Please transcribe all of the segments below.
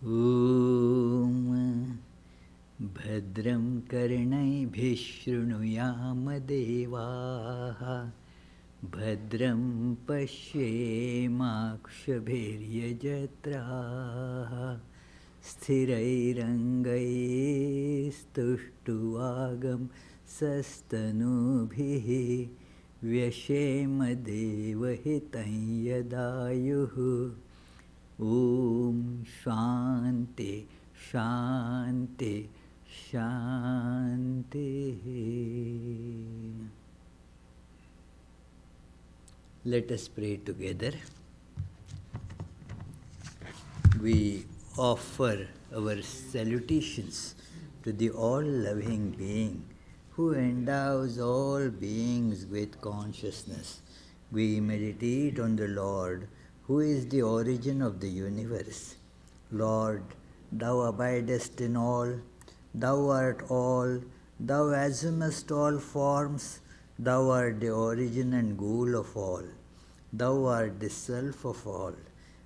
ॐ भद्रं कर्णैभिः शृणुयाम देवाः भद्रं पश्येमाक्षभिर्यजत्राः स्थिरैरङ्गैस्तुष्टुवागं सस्तनूभिः व्यशेम देवहितं यदायुः ॐ शान्ति शान्ति शान्तिः. Let us pray together. We offer our salutations to the all-loving being who endows all beings with consciousness. We meditate on the Lord, who is the origin of the universe. Lord, Thou abidest in all, Thou art all, Thou assumest all forms, Thou art the origin and goal of all. Thou art the self of all.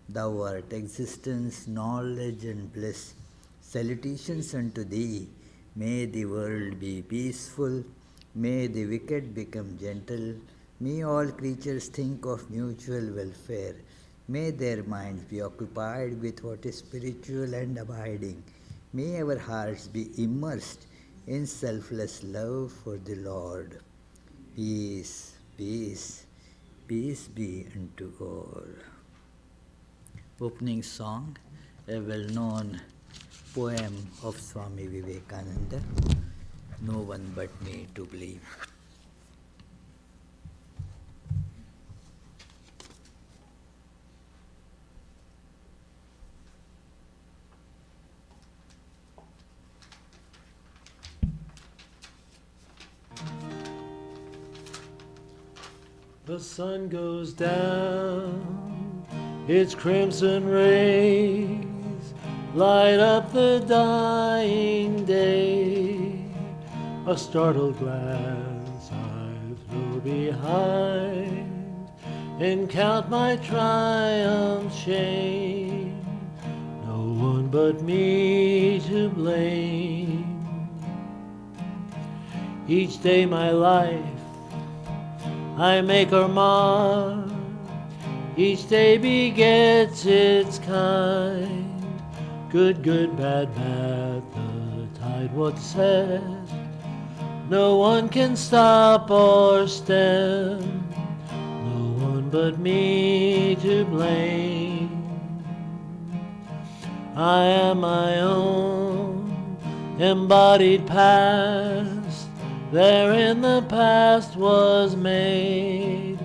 Thou art existence, knowledge and bliss. Salutations unto Thee. May the world be peaceful. May the wicked become gentle. May all creatures think of mutual welfare. May their minds be occupied with what is spiritual and abiding. May our hearts be immersed in selfless love for the Lord. Peace, peace, peace be unto all. Opening song, a well-known poem of Swami Vivekananda, No One But Me to Blame. The sun goes down, its crimson rays light up the dying day. A startled glance I throw behind and count my triumph shame. No one but me to blame. Each day my life I make or mar, each day begets its kind. Good, good, bad, bad, the tide once said, no one can stop or stem, no one but me to blame. I am my own embodied past, therein the past was made,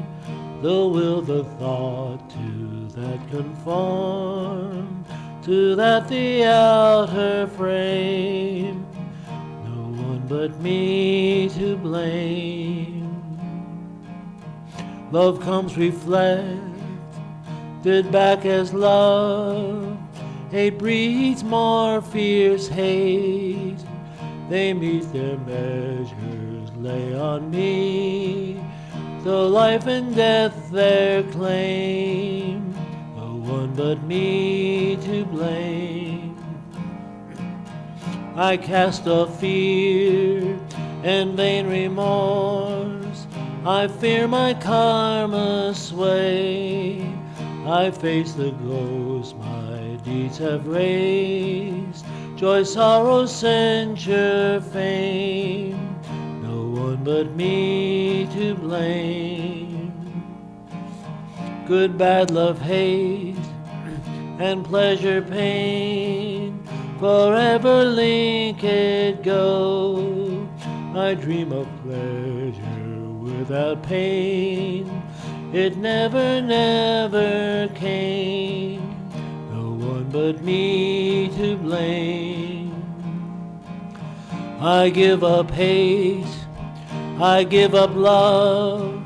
the will, the thought to that conform, to that the outer frame, no one but me to blame. Love comes reflected back as love, hate breeds more fierce hate, they meet their measures, lay on me, though life and death their claim, no one but me to blame. I cast off fear and vain remorse, I fear my karma sway, I face the ghost my deeds have raised, joy, sorrow, censure, fame, no one but me to blame. Good, bad, love, hate, and pleasure, pain, forever linked go. I dream of pleasure without pain, it never, never came, no one but me to blame. I give up hate, I give up love,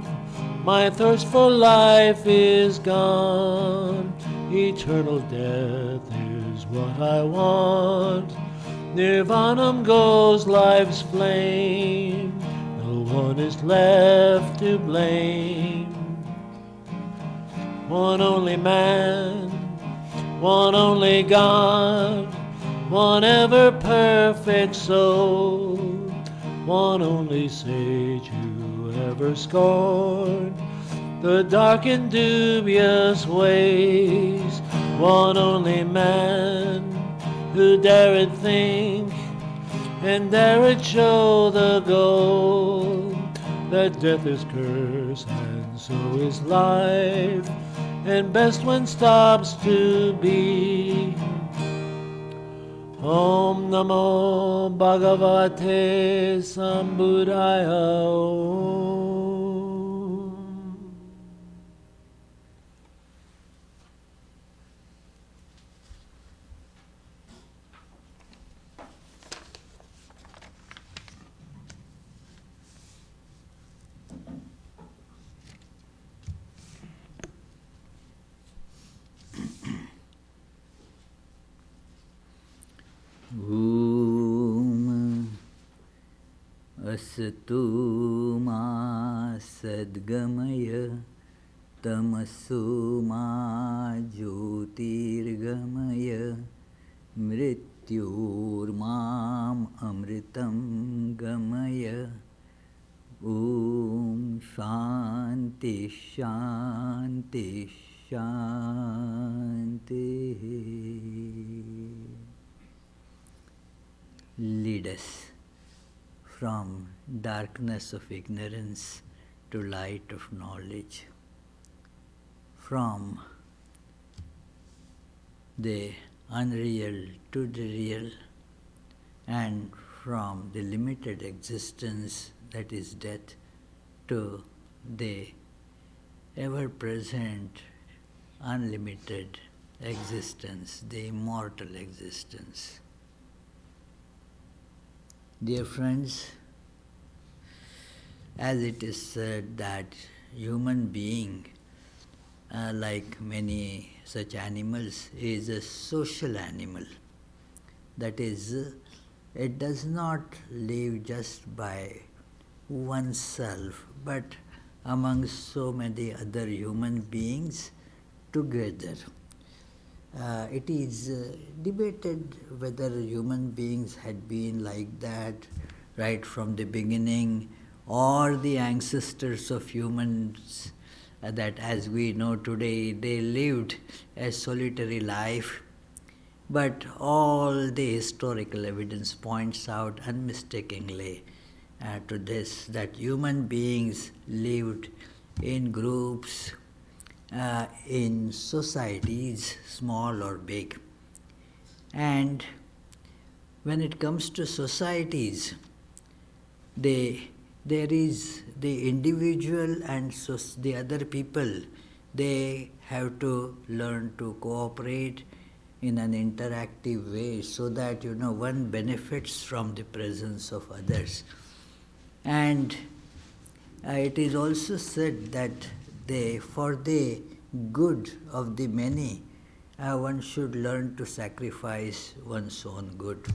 my thirst for life is gone, eternal death is what I want, nirvanam goes life's flame, no one is left to blame. One only man one only God, one ever perfect soul, one only sage who ever scorned the dark and dubious ways, one only man who dared think and dared show the goal, that death is curse and so is life, and best when stops to be. Om Namo Bhagavate Sambudaya Om. Om Asatu Ma Sadgamaya Tamasu Ma Jyotirgamaya Mrityurmam Amritam Gamaya. Om Shanti Shanti Shanti. Lead us from darkness of ignorance to light of knowledge, from the unreal to the real, and from the limited existence that is death to the ever-present, unlimited existence, the immortal existence. Dear friends, as it is said that human being, like many such animals, is a social animal. That is, it does not live just by oneself, but among so many other human beings together. It is debated whether human beings had been like that right from the beginning, or the ancestors of humans that, as we know today, they lived a solitary life. But all the historical evidence points out unmistakingly to this, that human beings lived in groups, in societies, small or big. And when it comes to societies, there is the individual and the other people, they have to learn to cooperate in an interactive way so that, one benefits from the presence of others. And it is also said that for the good of the many, one should learn to sacrifice one's own good.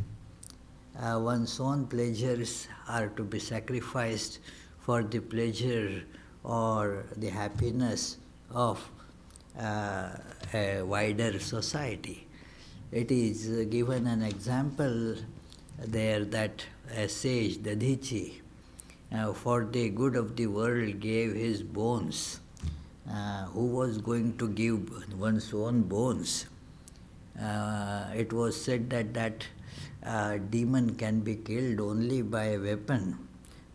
One's own pleasures are to be sacrificed for the pleasure or the happiness of a wider society. It is given an example there that a sage, Dadhichi, for the good of the world gave his bones. Who was going to give one's own bones? It was said that demon can be killed only by a weapon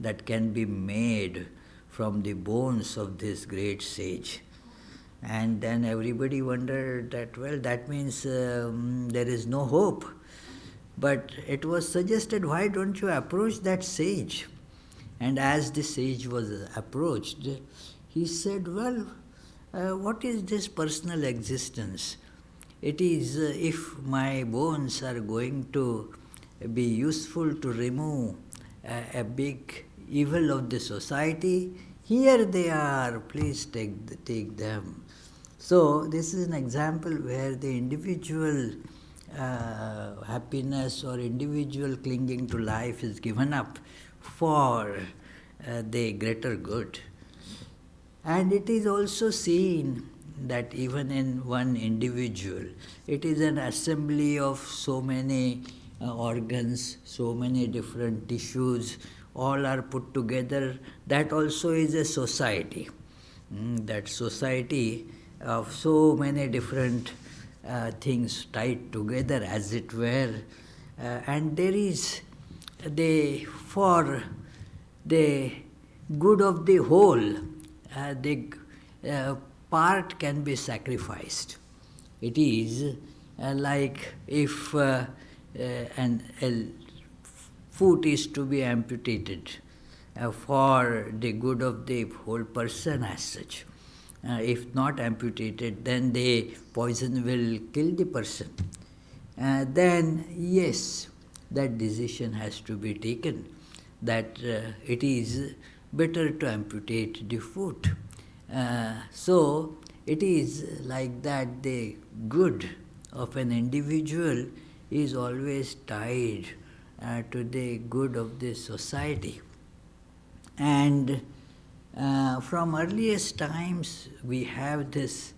that can be made from the bones of this great sage. And then everybody wondered that, well, that means there is no hope. But it was suggested, why don't you approach that sage? And as the sage was approached, he said, well, what is this personal existence? It is if my bones are going to be useful to remove a big evil of the society, here they are, please take them. So this is an example where the individual happiness or individual clinging to life is given up for the greater good. And it is also seen that even in one individual, it is an assembly of so many organs, so many different tissues, all are put together. That also is a society. That society of so many different things tied together, as it were, and there is for the good of the whole, the part can be sacrificed. It is like if a foot is to be amputated for the good of the whole person as such. If not amputated, then the poison will kill the person. Then yes, that decision has to be taken that it is better to amputate the foot. So it is like that the good of an individual is always tied to the good of the society. And from earliest times we have this,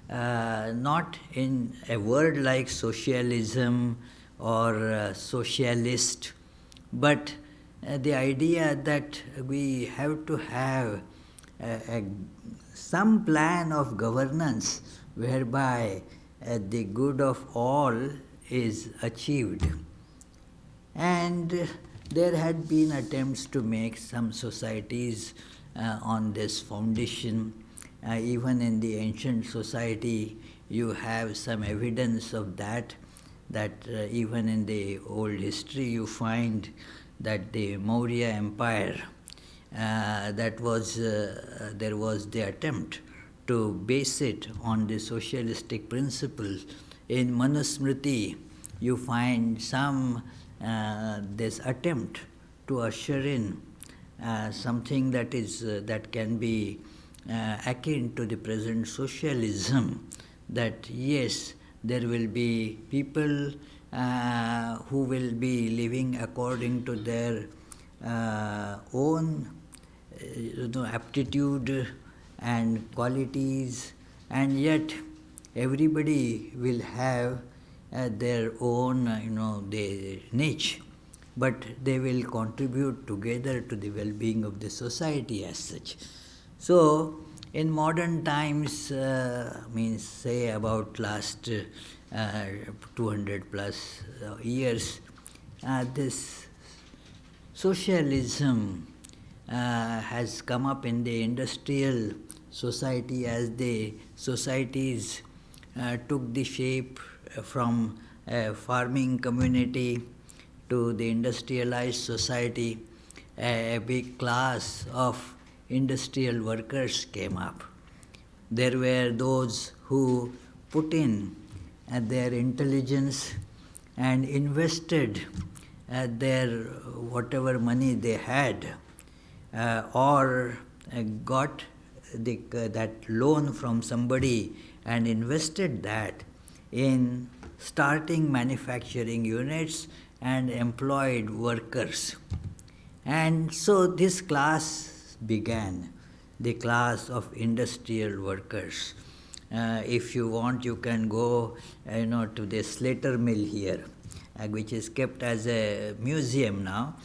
not in a word like socialism or socialist, but the idea that we have to have some plan of governance whereby the good of all is achieved. And there had been attempts to make some societies on this foundation. Even in the ancient society, you have some evidence of that even in the old history you find that the Maurya Empire, there was the attempt to base it on the socialistic principles. In Manusmriti, you find some this attempt to usher in something that can be akin to the present socialism, that yes, there will be people who will be living according to their own aptitude and qualities, and yet everybody will have their own their niche, but they will contribute together to the well-being of the society as such. So in modern times, means say about last 200 plus years, this socialism has come up in the industrial society as the societies took the shape from a farming community to the industrialized society. A big class of industrial workers came up. There were those who put in their intelligence and invested their whatever money they had, or got that loan from somebody and invested that in starting manufacturing units and employed workers. And so this class began, the class of industrial workers. If you want, you can go to the Slater mill here, which is kept as a museum now.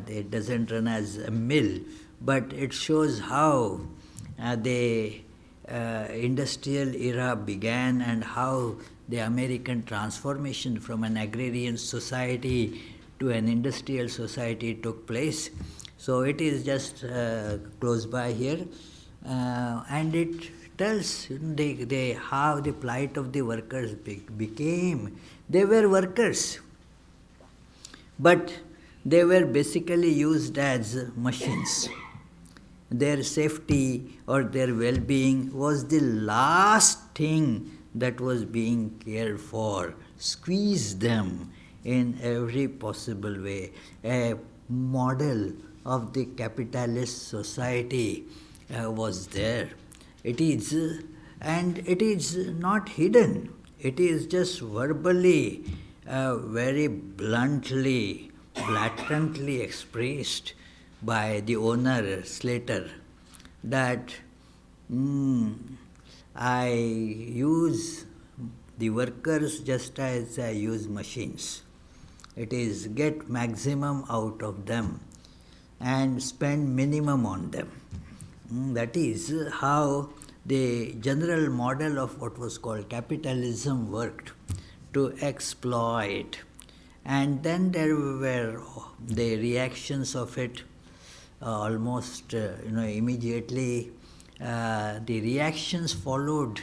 It doesn't run as a mill, but it shows how the industrial era began and how the American transformation from an agrarian society to an industrial society took place. So it is just close by here, and it tells how the plight of the workers became. They were workers, but they were basically used as machines. Their safety or their well-being was the last thing that was being cared for. Squeeze them in every possible way. A model of the capitalist society was there. It is, and it is not hidden. It is just verbally, very bluntly, blatantly expressed by the owner, Slater, that I use the workers just as I use machines. It is get maximum out of them and spend minimum on them. That is how the general model of what was called capitalism worked, to exploit. And then there were the reactions of it almost immediately. The reactions followed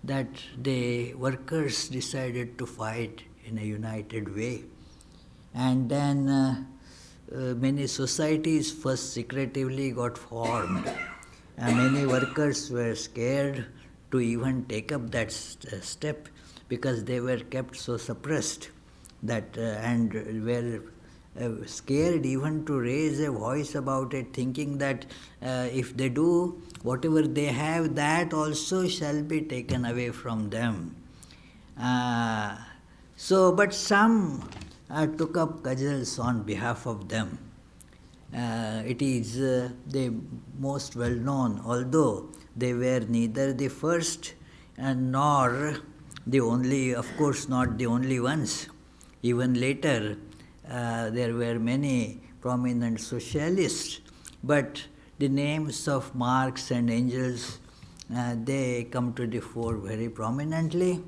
that the workers decided to fight in a united way. And then many societies first secretively got formed. Many workers were scared to even take up that step because they were kept so suppressed that and were scared even to raise a voice about it, thinking that if they do, whatever they have, that also shall be taken away from them. But some took up cudgels on behalf of them. It is the most well known, although they were neither the first nor the only, of course, not the only ones. Even later, there were many prominent socialists, but the names of Marx and Engels, they come to the fore very prominently,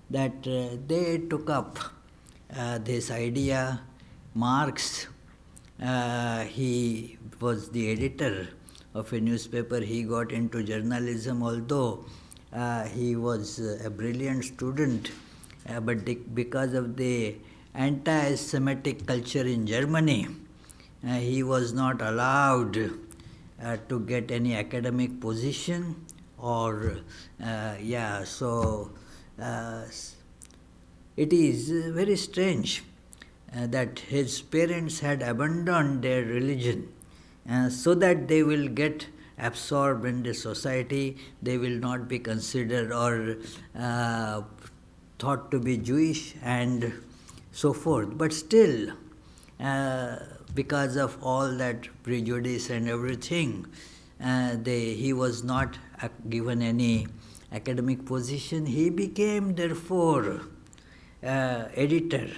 that they took up this idea. Marx, he was the editor of a newspaper. He got into journalism, although he was a brilliant student, but because of the anti-Semitic culture in Germany, he was not allowed to get any academic position or it is very strange that his parents had abandoned their religion so that they will get absorbed in the society, they will not be considered or thought to be Jewish and so forth. But still, because of all that prejudice and everything, he was not given any academic position. He became, therefore, editor.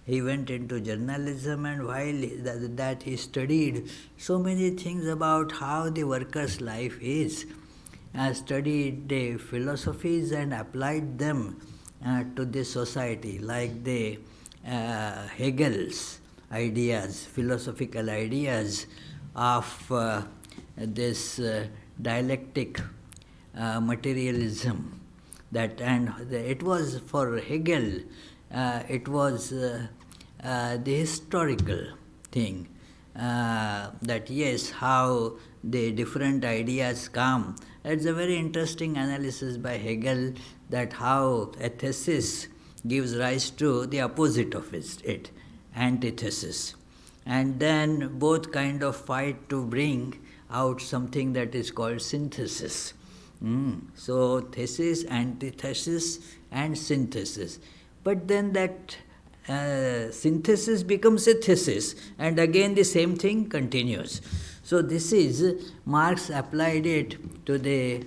He went into journalism, and while that he studied so many things about how the worker's life is, studied the philosophies and applied them to the society, like the Hegel's ideas, philosophical ideas of this dialectic materialism. It was for Hegel, it was the historical thing, that yes, how the different ideas come. It's a very interesting analysis by Hegel, that how a thesis gives rise to the opposite of it, antithesis. And then both kind of fight to bring out something that is called synthesis. So thesis, antithesis, and synthesis. But then that synthesis becomes a thesis, and again the same thing continues. So this is, Marx applied it to the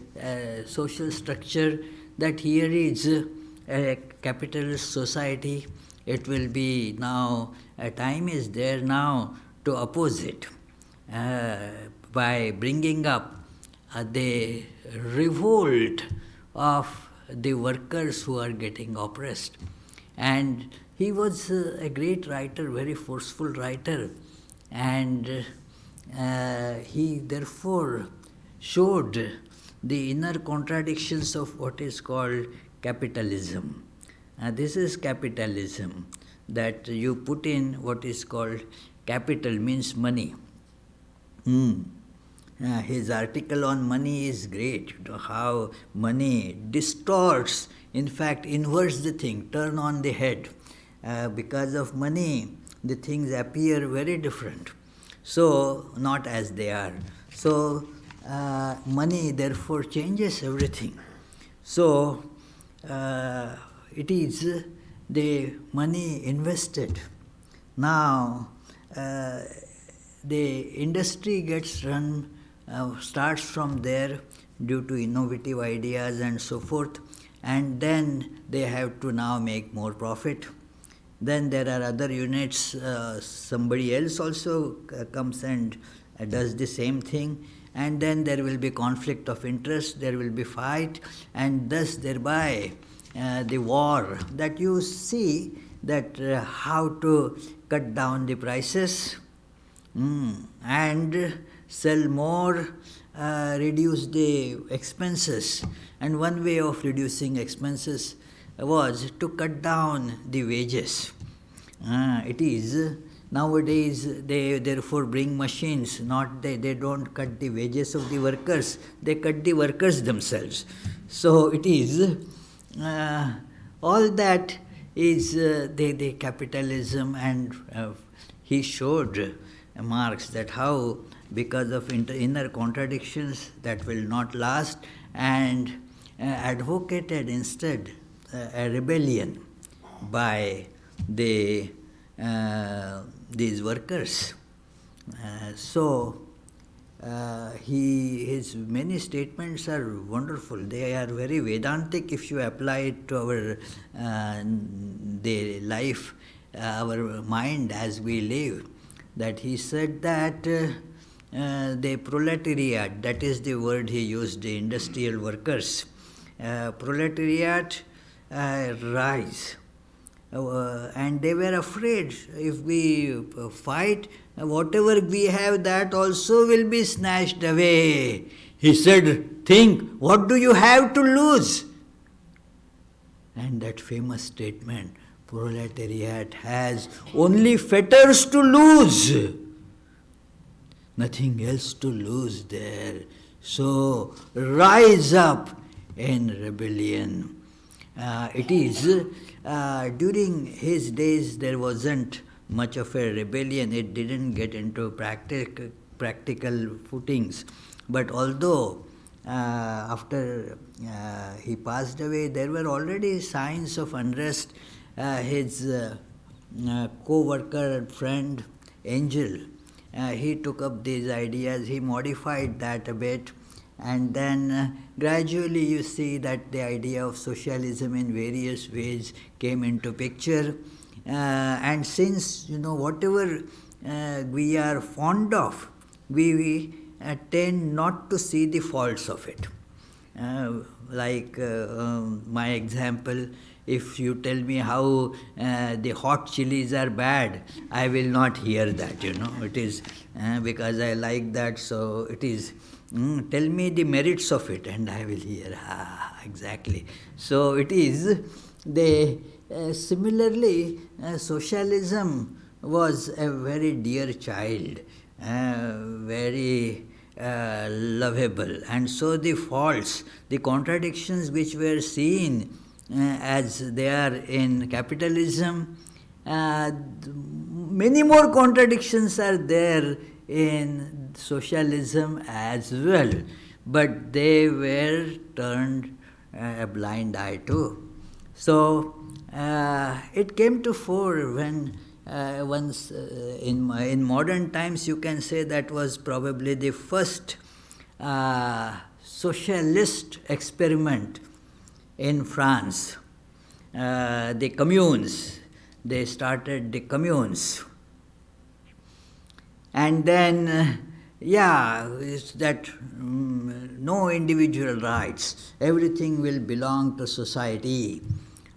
social structure, that here is a capitalist society. It will be now, a time is there now to oppose it by bringing up the revolt of the workers who are getting oppressed. And he was a great writer, very forceful writer, and he therefore showed the inner contradictions of what is called capitalism. This is capitalism, that you put in what is called capital, means money. His article on money is great, how money distorts, in fact inverts the thing, turn on the head. Because of money, the things appear very different, so not as they are. So money therefore changes everything. So it is the money invested. Now the industry gets run, starts from there due to innovative ideas and so forth, and then they have to now make more profit. Then there are other units, somebody else also comes and does the same thing, and then there will be conflict of interest, there will be fight, and thus thereby the war that you see, that how to cut down the prices and sell more, reduce the expenses. And one way of reducing expenses was to cut down the wages. It is nowadays they therefore bring machines, not they don't cut the wages of the workers, they cut the workers themselves. So it is all that is the capitalism, and he showed Marx that how because of inner contradictions that will not last, and advocated instead a rebellion by these workers. His many statements are wonderful. They are very Vedantic if you apply it to our the life, our mind as we live. That he said that the proletariat, that is the word he used, the industrial workers, proletariat rise. And they were afraid if we fight, whatever we have, that also will be snatched away. He said, think, what do you have to lose? And that famous statement, proletariat has only fetters to lose, nothing else to lose there. So rise up in rebellion. It is during his days there wasn't much of a rebellion. It didn't get into practical footings. But although after he passed away, there were already signs of unrest. His co-worker and friend Angel, he took up these ideas, he modified that a bit, and then gradually you see that the idea of socialism in various ways came into picture. And since, whatever we are fond of, we tend not to see the faults of it. Like my example, if you tell me how the hot chilies are bad, I will not hear that, It is because I like that, so it is, tell me the merits of it, and I will hear, exactly. So it is, similarly, socialism was a very dear child, very lovable. And so the faults, the contradictions which were seen as they are in capitalism, many more contradictions are there in socialism as well, but they were turned a blind eye to. So it came to fore when once in modern times you can say that was probably the first socialist experiment in France. The communes, they started the communes. And then, it's that no individual rights, everything will belong to society,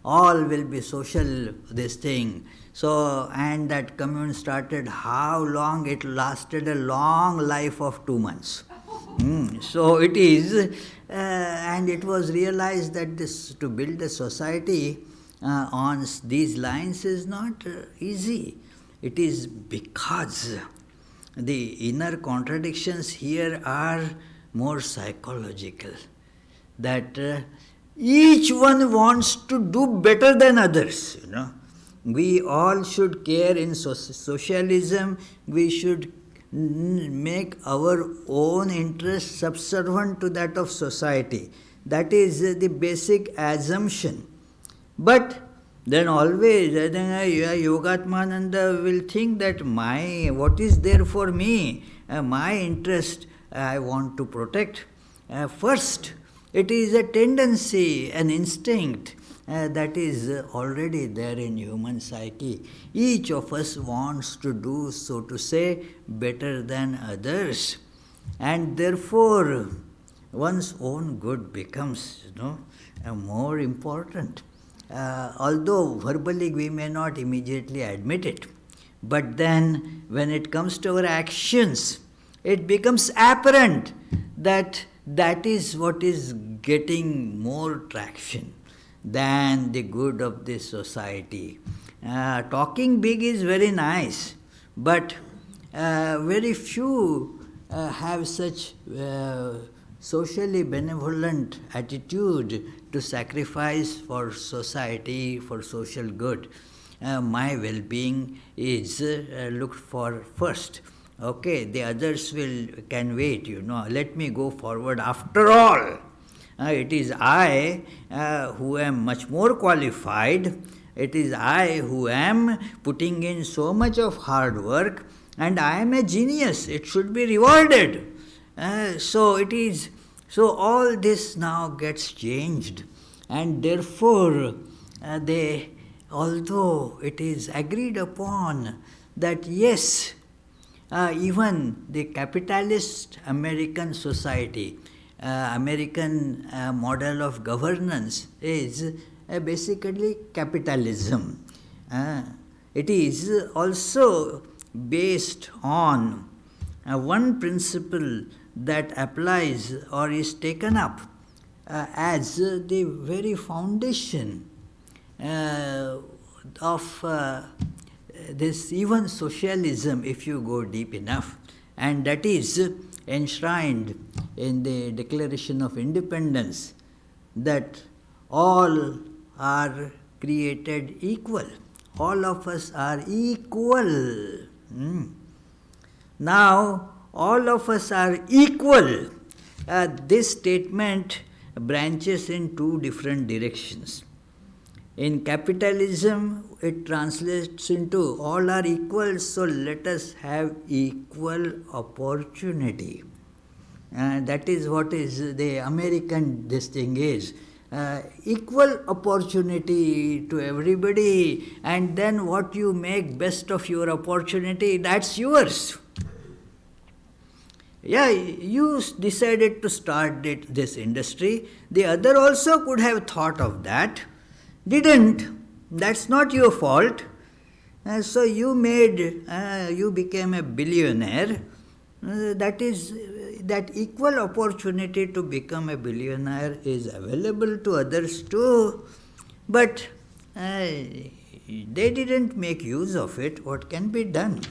all will be social, this thing. So, and that commune started, how long? It lasted a long life of 2 months. So it is, and it was realized that this to build a society on these lines is not easy. It is because the inner contradictions here are more psychological, that each one wants to do better than others, We all should care in socialism, we should make our own interest subservient to that of society. That is the basic assumption. But then always, Yogatmananda will think that what is there for me, my interest I want to protect. First, it is a tendency, an instinct that is already there in human psyche. Each of us wants to do, so to say, better than others, and therefore one's own good becomes, more important. Although verbally we may not immediately admit it, but then when it comes to our actions, it becomes apparent that that is what is getting more traction than the good of the society. Talking big is very nice, but very few have such socially benevolent attitude to sacrifice for society, for social good. My well-being is looked for first. Okay, the others can wait, let me go forward. After all, it is I who am much more qualified. It is I who am putting in so much of hard work, and I am a genius. It should be rewarded. So all this now gets changed, and therefore although it is agreed upon that yes, even the capitalist American society, American model of governance is basically capitalism. It is also based on one principle that applies or is taken up as the very foundation of this even socialism, if you go deep enough, and that is enshrined in the Declaration of Independence, that all are created equal. All of us are equal. Now, all of us are equal. This statement branches in two different directions. In capitalism, it translates into all are equal, so let us have equal opportunity. That is what is the American this thing is. Equal opportunity to everybody, and then what you make best of your opportunity, that's yours. Yeah, you decided to start this industry. The other also could have thought of that. Didn't. That's not your fault. So you became a billionaire. That equal opportunity to become a billionaire is available to others too, but they didn't make use of it. What can be done?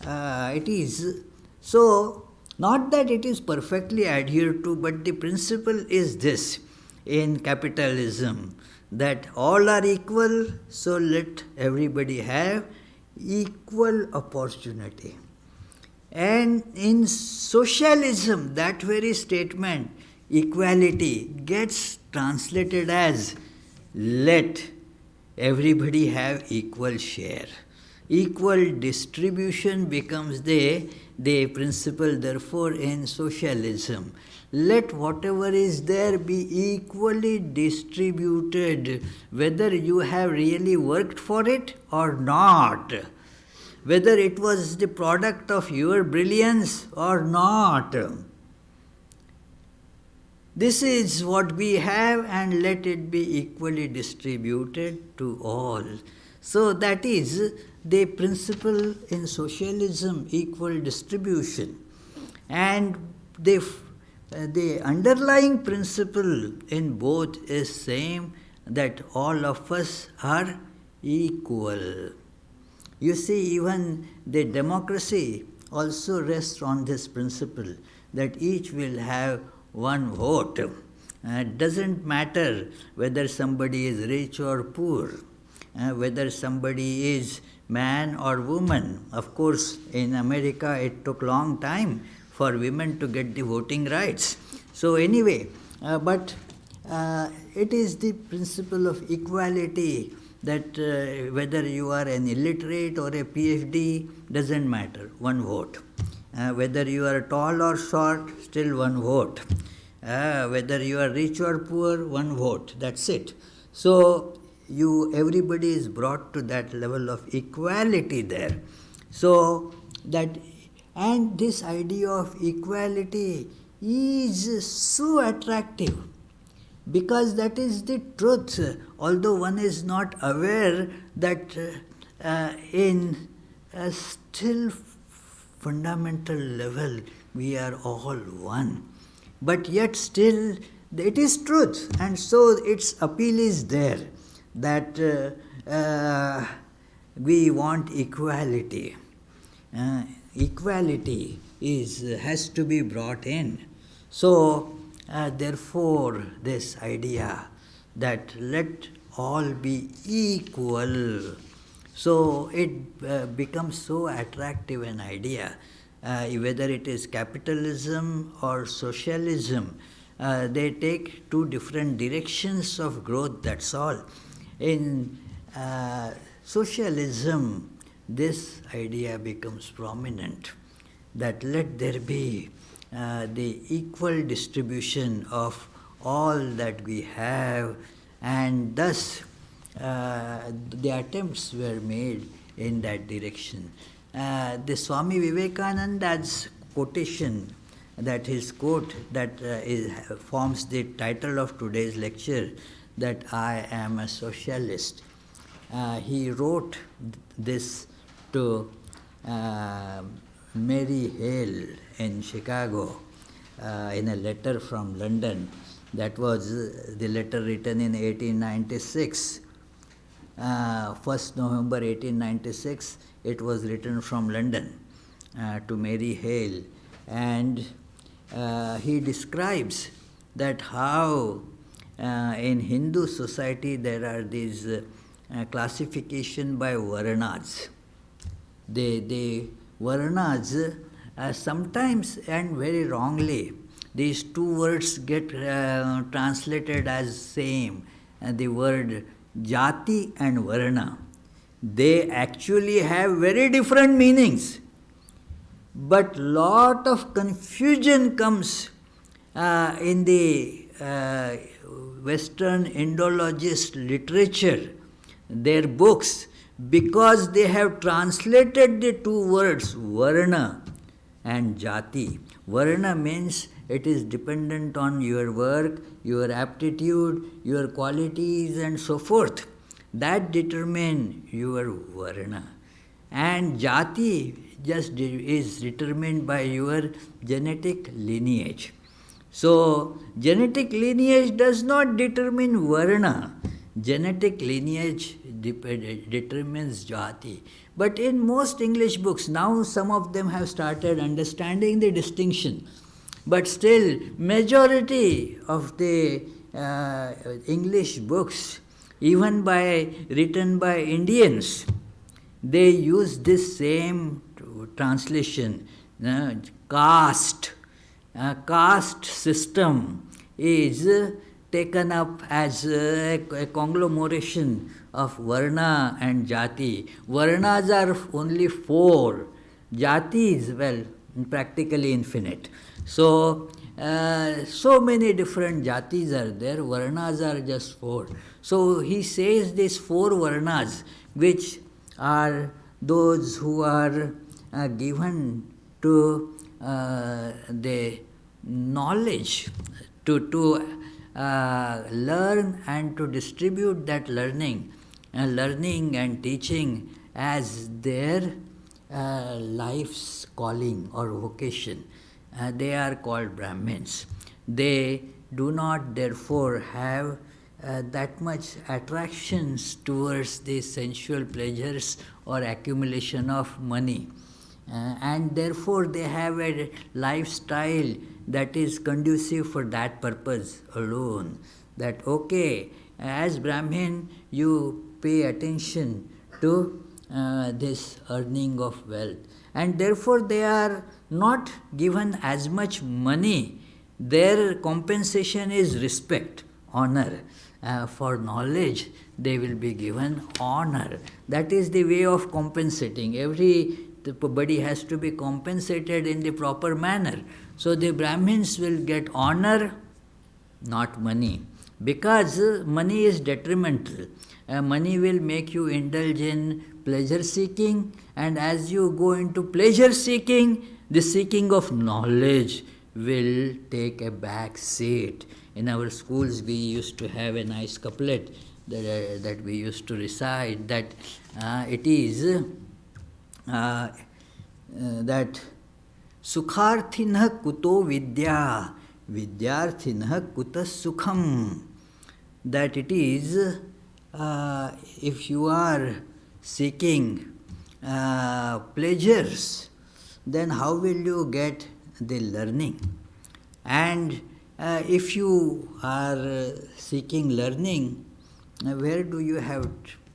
It is so, not that it is perfectly adhered to, but the principle is this in capitalism, that all are equal, so let everybody have equal opportunity. And in socialism, that very statement, equality, gets translated as let everybody have equal share. Equal distribution becomes the principle, therefore, in socialism. Let whatever is there be equally distributed, whether you have really worked for it or not, whether it was the product of your brilliance or not. This is what we have, and let it be equally distributed to all. So that is the principle in socialism, equal distribution. And the underlying principle in both is same, that all of us are equal. You see, even the democracy also rests on this principle, that each will have one vote. It doesn't matter whether somebody is rich or poor, whether somebody is man or woman. Of course, in America it took long time for women to get the voting rights. So anyway, but it is the principle of equality, that whether you are an illiterate or a PhD, doesn't matter, one vote. Whether you are tall or short, still one vote. Whether you are rich or poor, one vote, that's it. So everybody is brought to that level of equality there. So that, and this idea of equality is so attractive, because that is the truth, although one is not aware that in a still fundamental level we are all one. But yet still it is truth, and so its appeal is there, that we want equality. Equality has to be brought in. So therefore this idea that let all be equal, so it becomes so attractive an idea. Whether it is capitalism or socialism, they take two different directions of growth, that's all. In socialism, this idea becomes prominent, that let there be the equal distribution of all that we have, and thus the attempts were made in that direction. The Swami Vivekananda's quotation, that his quote that forms the title of today's lecture, that I am a socialist. He wrote this to Mary Hale in Chicago in a letter from London. That was the letter written in 1896. 1st November 1896, it was written from London to Mary Hale. And he describes that how in Hindu society there are these classification by varnas. The varnas, sometimes and very wrongly, these two words get translated as same. The word jati and varna, they actually have very different meanings. But lot of confusion comes in the Western Indologist literature, their books, because they have translated the two words varna and jati. Varna means it is dependent on your work, your aptitude, your qualities and so forth. That determine your varna. And jati just is determined by your genetic lineage. So genetic lineage does not determine varna. Genetic lineage determines jati. But in most English books, now some of them have started understanding the distinction. But still, majority of the English books, even written by Indians, they use this same translation, caste. Caste system is taken up as a conglomeration of varna and jati. Varnas are only 4. Jati is, well, practically infinite. So, so many different jatis are there, varnas are just 4. So he says these 4 varnas, which are those who are given to the knowledge, to learn and to distribute that learning and teaching as their life's calling or vocation. They are called Brahmins. They do not therefore have that much attractions towards the sensual pleasures or accumulation of money. And therefore they have a lifestyle that is conducive for that purpose alone. That okay, as Brahmin you pay attention to this earning of wealth, and therefore they are not given as much money. Their compensation is respect, honor. For knowledge they will be given honor. That is the way of compensating. Everybody has to be compensated in the proper manner. So the Brahmins will get honor not money. Because money is detrimental. Money will make you indulge in pleasure seeking, and as you go into pleasure seeking, the seeking of knowledge will take a back seat. In our schools, we used to have a nice couplet that we used to recite, that it is that Sukharthinah kuto vidya, vidyarthinah kuta sukham. That it is, if you are seeking pleasures, then how will you get the learning? And if you are seeking learning, where do you have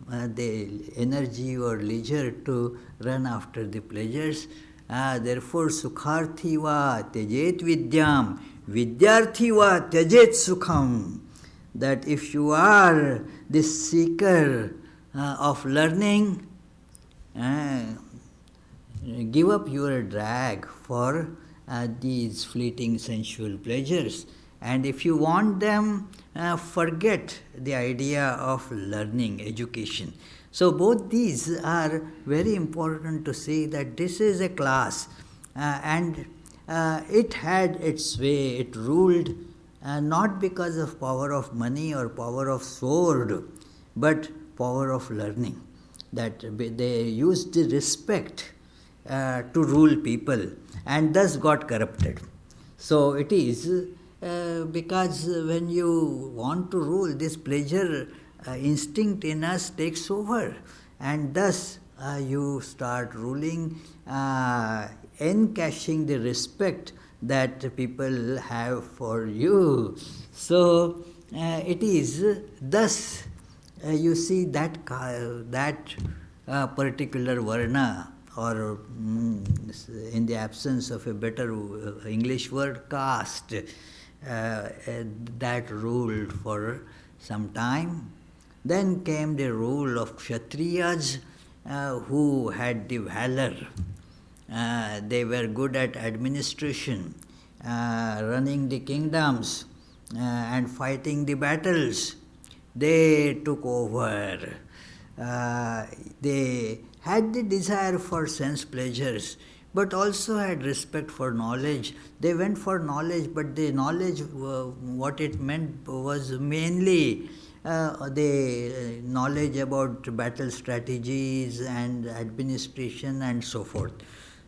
the energy or leisure to run after the pleasures? Therefore, sukharthi va tyajet vidyam, vidyarthi va tyajet sukham. That if you are the seeker of learning, give up your drag for these fleeting sensual pleasures. And if you want them, forget the idea of learning, education. So both these are very important to see, that this is a class and it had its way, it ruled not because of power of money or power of sword, but power of learning. That they used the respect to rule people and thus got corrupted. So it is because when you want to rule, this pleasure instinct in us takes over, and thus you start ruling, encashing the respect that people have for you. So it is thus you see that particular varna, or in the absence of a better English word, caste, that ruled for some time. Then came the rule of Kshatriyas, who had the valor. They were good at administration, running the kingdoms and fighting the battles. They took over. They had the desire for sense pleasures, but also had respect for knowledge. They went for knowledge, but the knowledge, what it meant was mainly the knowledge about battle strategies and administration and so forth.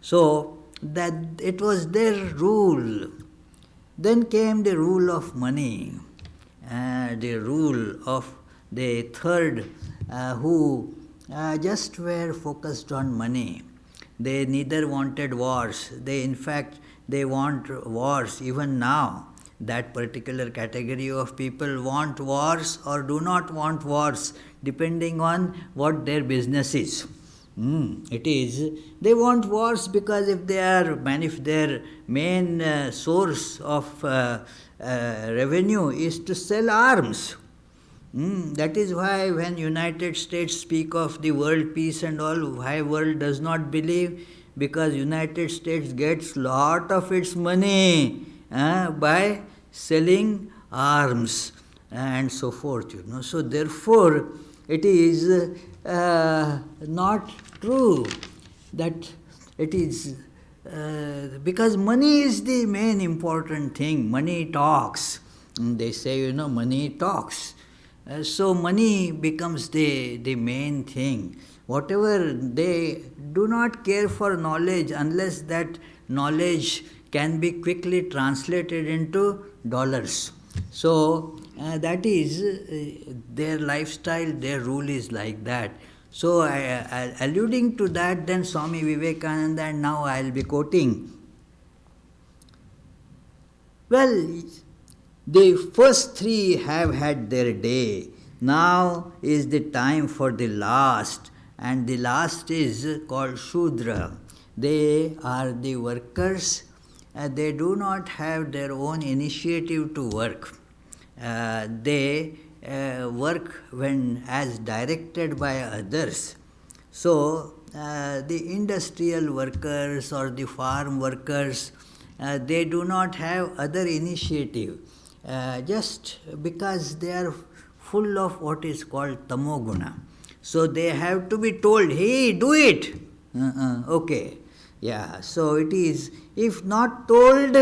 So that it was their rule. Then came the rule of money, the rule of the third, who just were focused on money. They neither wanted wars. In fact, they want wars even now. That particular category of people want wars or do not want wars, depending on what their business is. It is, they want wars because if their main source of revenue is to sell arms. That is why when United States speak of the world peace and all, why world does not believe? Because United States gets lot of its money by selling arms and so forth. So therefore, it is not true that it is because money is the main important thing. Money talks. They say, money talks. So money becomes the main thing. Whatever, they do not care for knowledge unless that knowledge can be quickly translated into dollars. So that is their lifestyle, their rule is like that. So alluding to that, then Swami Vivekananda, and now I will be quoting. Well, the first three have had their day. Now is the time for the last, and the last is called Shudra. They are the workers. They do not have their own initiative to work. They work when as directed by others. So the industrial workers or the farm workers, they do not have other initiative. just because they are full of what is called tamoguna. So they have to be told, hey, do it. Okay. Yeah, so it is, if not told,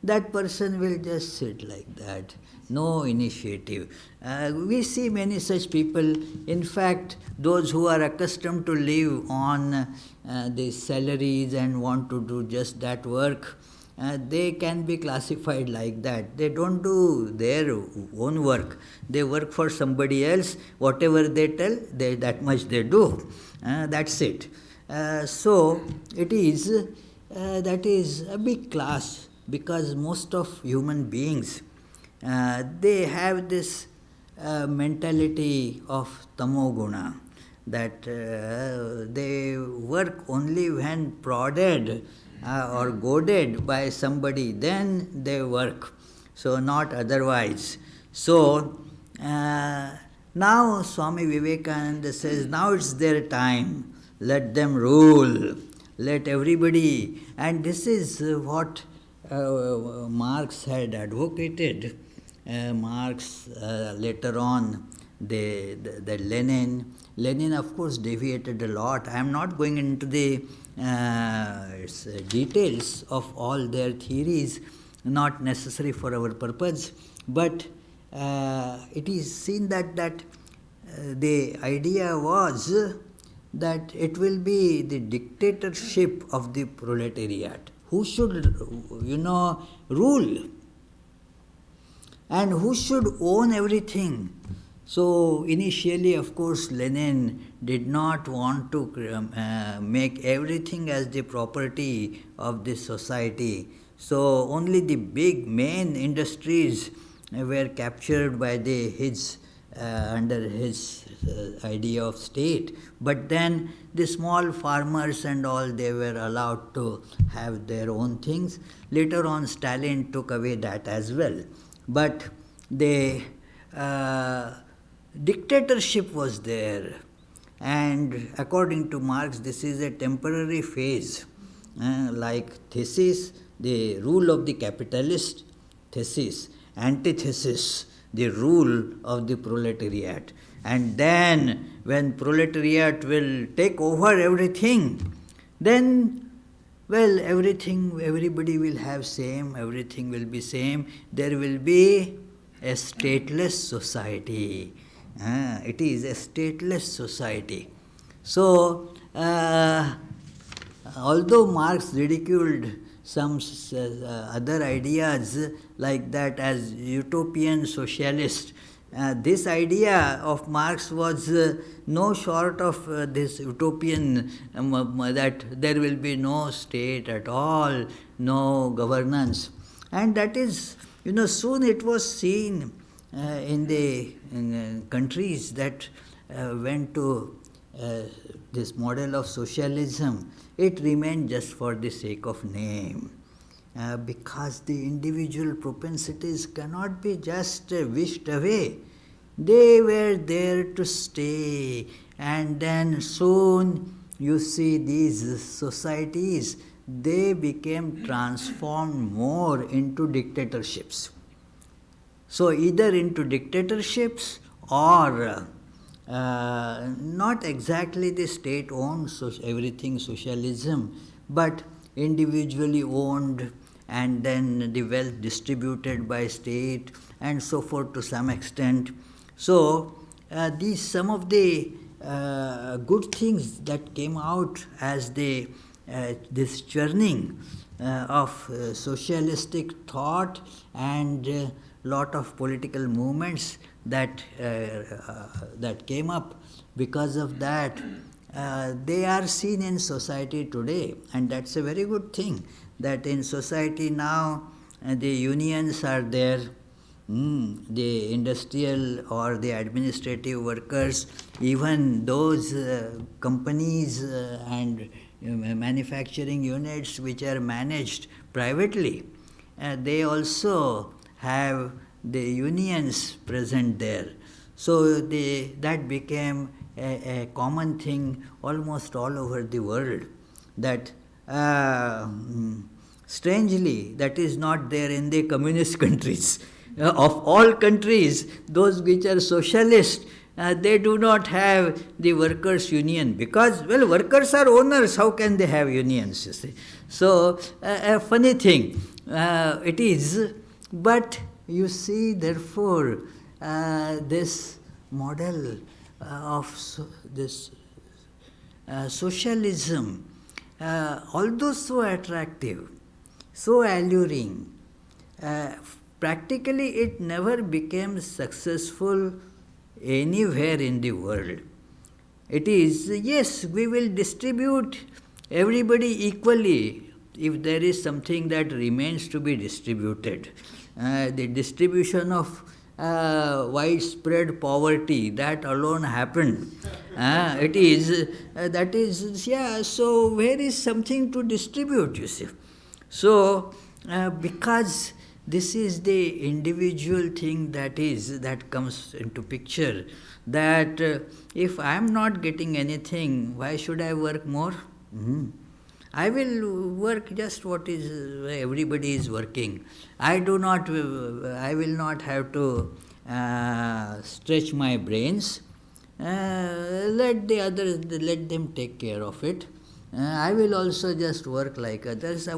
that person will just sit like that. No initiative. We see many such people. In fact, those who are accustomed to live on the salaries and want to do just that work, they can be classified like that. They don't do their own work. They work for somebody else. Whatever they tell, that much they do. That's it. So it is, that is a big class, because most of human beings, they have this mentality of tamoguna, that they work only when prodded or goaded by somebody, then they work, so not otherwise. So now Swami Vivekananda says, now it's their time, let them rule, let everybody, and this is what Marx had advocated. Marx, later on, the Lenin of course deviated a lot. I am not going into the details of all their theories, not necessary for our purpose, but it is seen that the idea was that it will be the dictatorship of the proletariat. Who should, rule? And who should own everything? So initially, of course, Lenin did not want to make everything as the property of this society. So only the big main industries were captured by under his idea of state. But then the small farmers and all, they were allowed to have their own things. Later on, Stalin took away that as well. But the dictatorship was there. And according to Marx, this is a temporary phase. Like thesis, the rule of the capitalist; thesis, antithesis, the rule of the proletariat. And then when proletariat will take over everything, then, well, everybody will have same, everything will be same. There will be a stateless society. It is a stateless society. So, although Marx ridiculed some other ideas like that as utopian socialist, this idea of Marx was no short of this utopian, that there will be no state at all, no governance. And that is, soon it was seen in the countries that went to this model of socialism. It remained just for the sake of name. Because the individual propensities cannot be just wished away. They were there to stay, and then soon you see these societies, they became transformed more into dictatorships. So either into dictatorships or not exactly the state-owned everything socialism, but individually owned, and then the wealth distributed by state, and so forth to some extent. So these some of the good things that came out as this churning of socialistic thought and lot of political movements that came up. Because of that, they are seen in society today, and that's a very good thing, that in society now the unions are there, the industrial or the administrative workers, even those companies and manufacturing units which are managed privately, they also have the unions present there. So that became a common thing almost all over the world. That strangely, that is not there in the communist countries. of all countries, those which are socialist, they do not have the workers' union because, well, workers are owners. How can they have unions? You see, so a funny thing it is. But you see, therefore, this model of this socialism, although so attractive, so alluring, practically it never became successful anywhere in the world. It is, yes, we will distribute everybody equally if there is something that remains to be distributed. The distribution of widespread poverty, that alone happened. It is, that is, yeah, so where is something to distribute, you see? So, because this is the individual thing that comes into picture, that if I am not getting anything, why should I work more? I will work just what is everybody is working. I will not have to stretch my brains. Let them take care of it. I will also just work like others. I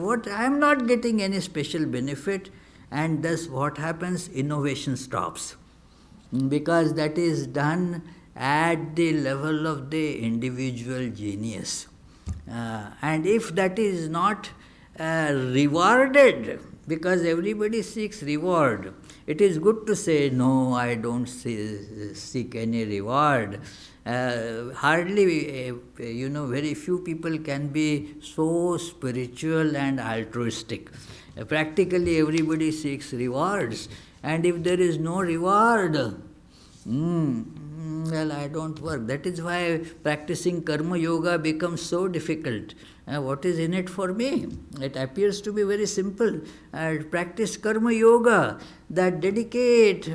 am not getting any special benefit, and thus what happens? Innovation stops, because that is done at the level of the individual genius. And if that is not rewarded, because everybody seeks reward, it is good to say, no, I don't seek any reward. Hardly, very few people can be so spiritual and altruistic. Practically everybody seeks rewards, and if there is no reward, well, I don't work. That is why practicing karma yoga becomes so difficult. What is in it for me? It appears to be very simple. Practice karma yoga, that dedicate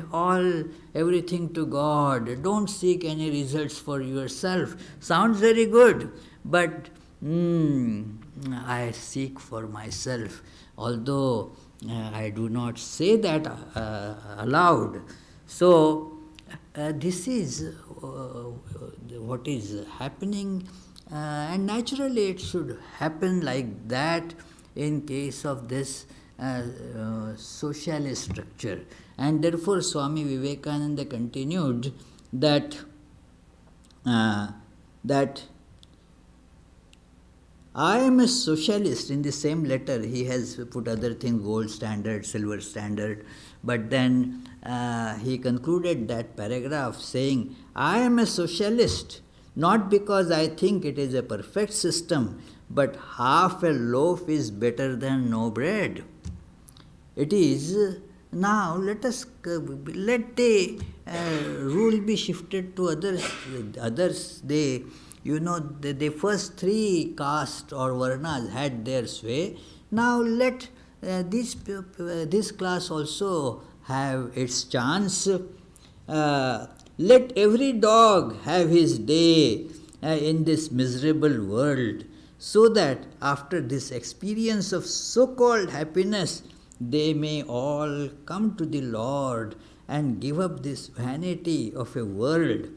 everything to God. Don't seek any results for yourself. Sounds very good, but I seek for myself. Although I do not say that aloud. So, this is what is happening, and naturally it should happen like that in case of this socialist structure. And therefore Swami Vivekananda continued that I am a socialist. In the same letter he has put other things, gold standard, silver standard, but then he concluded that paragraph saying, I am a socialist, not because I think it is a perfect system, but half a loaf is better than no bread. It is, now let the rule be shifted to others. The first three castes or varnas had their sway. Now let this class also have its chance. Let every dog have his day in this miserable world, so that after this experience of so-called happiness, they may all come to the Lord and give up this vanity of a world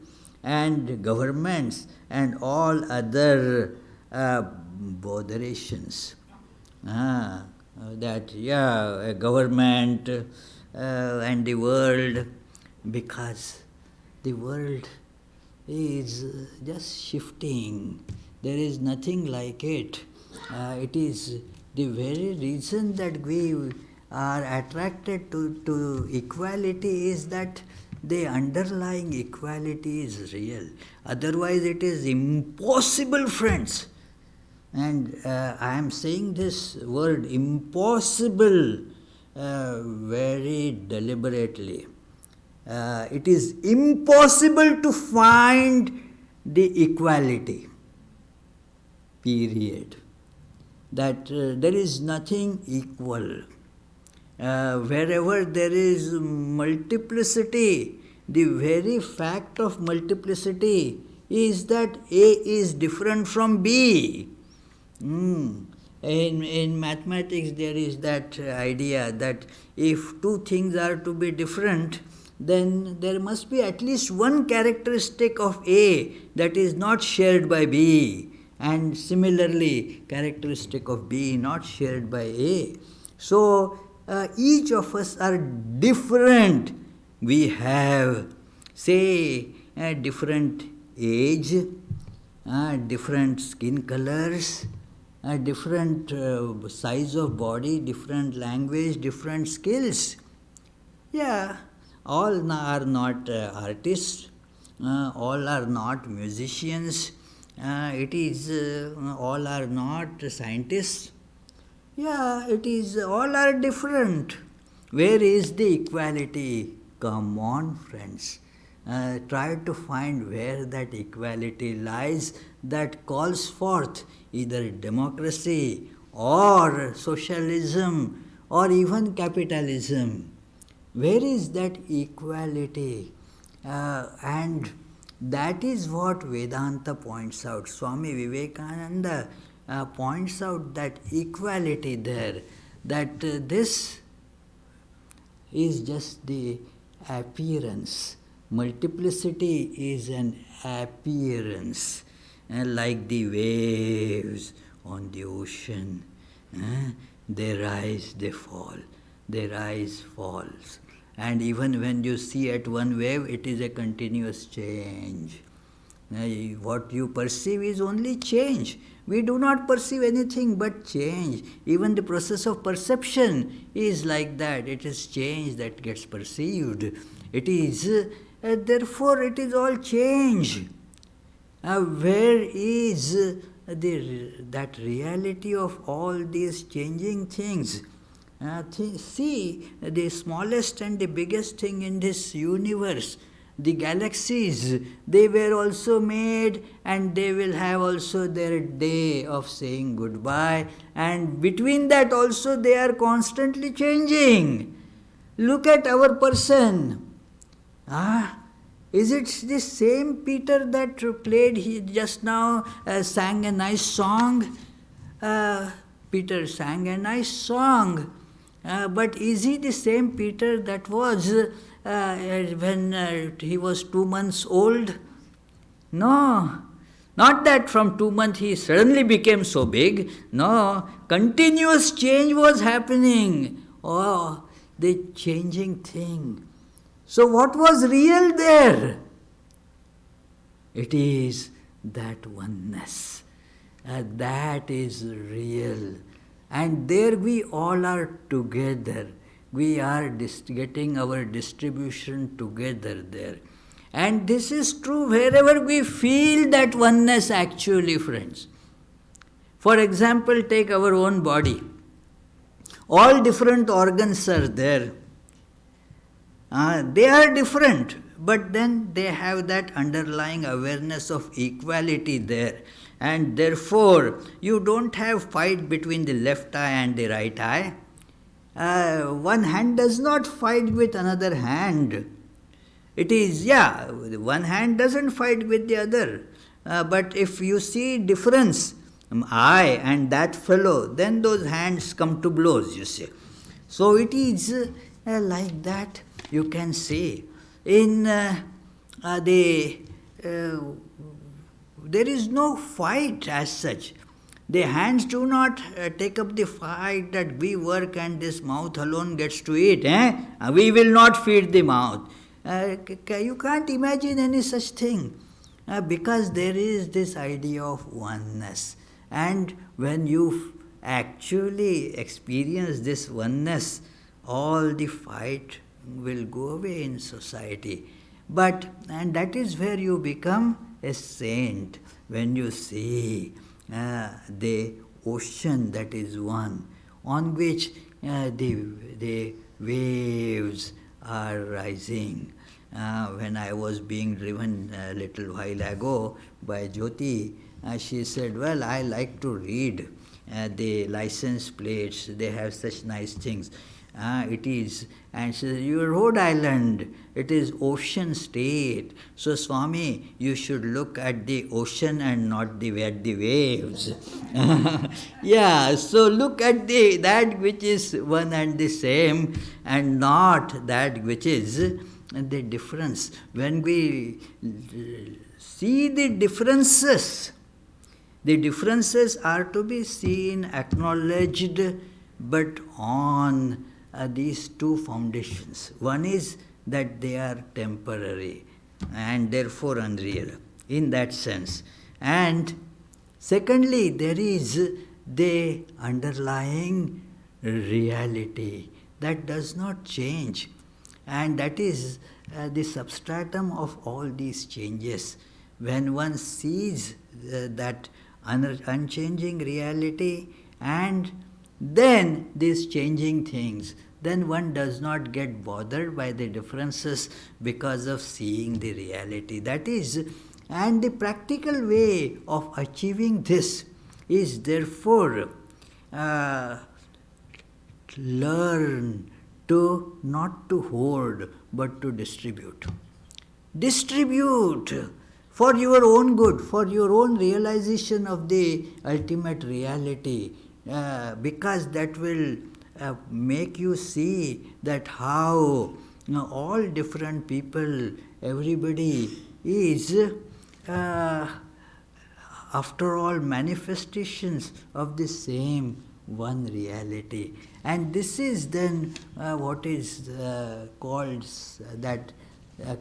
and governments and all other botherations. A government and the world, because the world is just shifting. There is nothing like it. It is the very reason that we are attracted to equality is that the underlying equality is real. Otherwise it is impossible, friends. And I am saying this word impossible very deliberately. It is impossible to find the equality, period. That there is nothing equal. Wherever there is multiplicity, the very fact of multiplicity is that A is different from B. In mathematics, there is that idea that if two things are to be different, then there must be at least one characteristic of A that is not shared by B, and similarly, characteristic of B not shared by A. So, each of us are different. We have, say, a different age, different skin colors, a different size of body, different language, different skills. Yeah, all are not artists, all are not musicians, all are not scientists. Yeah, it is, all are different. Where is the equality? Come on, friends. Try to find where that equality lies that calls forth either democracy or socialism or even capitalism. Where is that equality? And that is what Vedanta points out. Swami Vivekananda points out that equality there, that this is just the appearance. Multiplicity is an appearance, like the waves on the ocean. They rise, they fall, they rise, falls. And even when you see at one wave, it is a continuous change. What you perceive is only change. We do not perceive anything but change. Even the process of perception is like that. It is change that gets perceived. It is, therefore, it is all change. Where is that reality of all these changing things? See, the smallest and the biggest thing in this universe, the galaxies, they were also made, and they will have also their day of saying goodbye, and between that also they are constantly changing. Look at our person. Is it the same Peter that played just now, sang a nice song? Peter sang a nice song. But is he the same Peter that was when he was 2 months old? No. Not that from 2 months he suddenly became so big. No. Continuous change was happening. Oh, the changing thing. So what was real there? It is that oneness. That is real. And there we all are together. We are getting our distribution together there. And this is true wherever we feel that oneness actually, friends. For example, take our own body. All different organs are there. They are different, but then they have that underlying awareness of equality there. And therefore, you don't have fight between the left eye and the right eye. One hand does not fight with another hand. It is, one hand doesn't fight with the other. But if you see difference, I and that fellow, then those hands come to blows, you see. So it is like that, you can see. In there is no fight as such. The hands do not take up the fight that we work and this mouth alone gets to eat. We will not feed the mouth. You can't imagine any such thing. Because there is this idea of oneness. And when you actually experience this oneness, all the fight will go away in society. And that is where you become a saint, when you see the ocean that is one, on which the waves are rising. When I was being driven a little while ago by Jyoti, she said, well, I like to read the license plates, they have such nice things. It is, and so your Rhode Island, it is ocean state. So Swami, you should look at the ocean and not at the waves. Yeah, so look at that which is one and the same, and not that which is the difference. When we see the differences are to be seen, acknowledged, but on these two foundations. One is that they are temporary and therefore unreal in that sense. And secondly, there is the underlying reality that does not change. And that is the substratum of all these changes. When one sees that unchanging reality and then these changing things, then one does not get bothered by the differences because of seeing the reality. That is, and the practical way of achieving this is therefore learn to not to hoard but to distribute. Distribute for your own good, for your own realization of the ultimate reality, because that will make you see that how all different people, everybody is after all manifestations of the same one reality. And this is then what is called that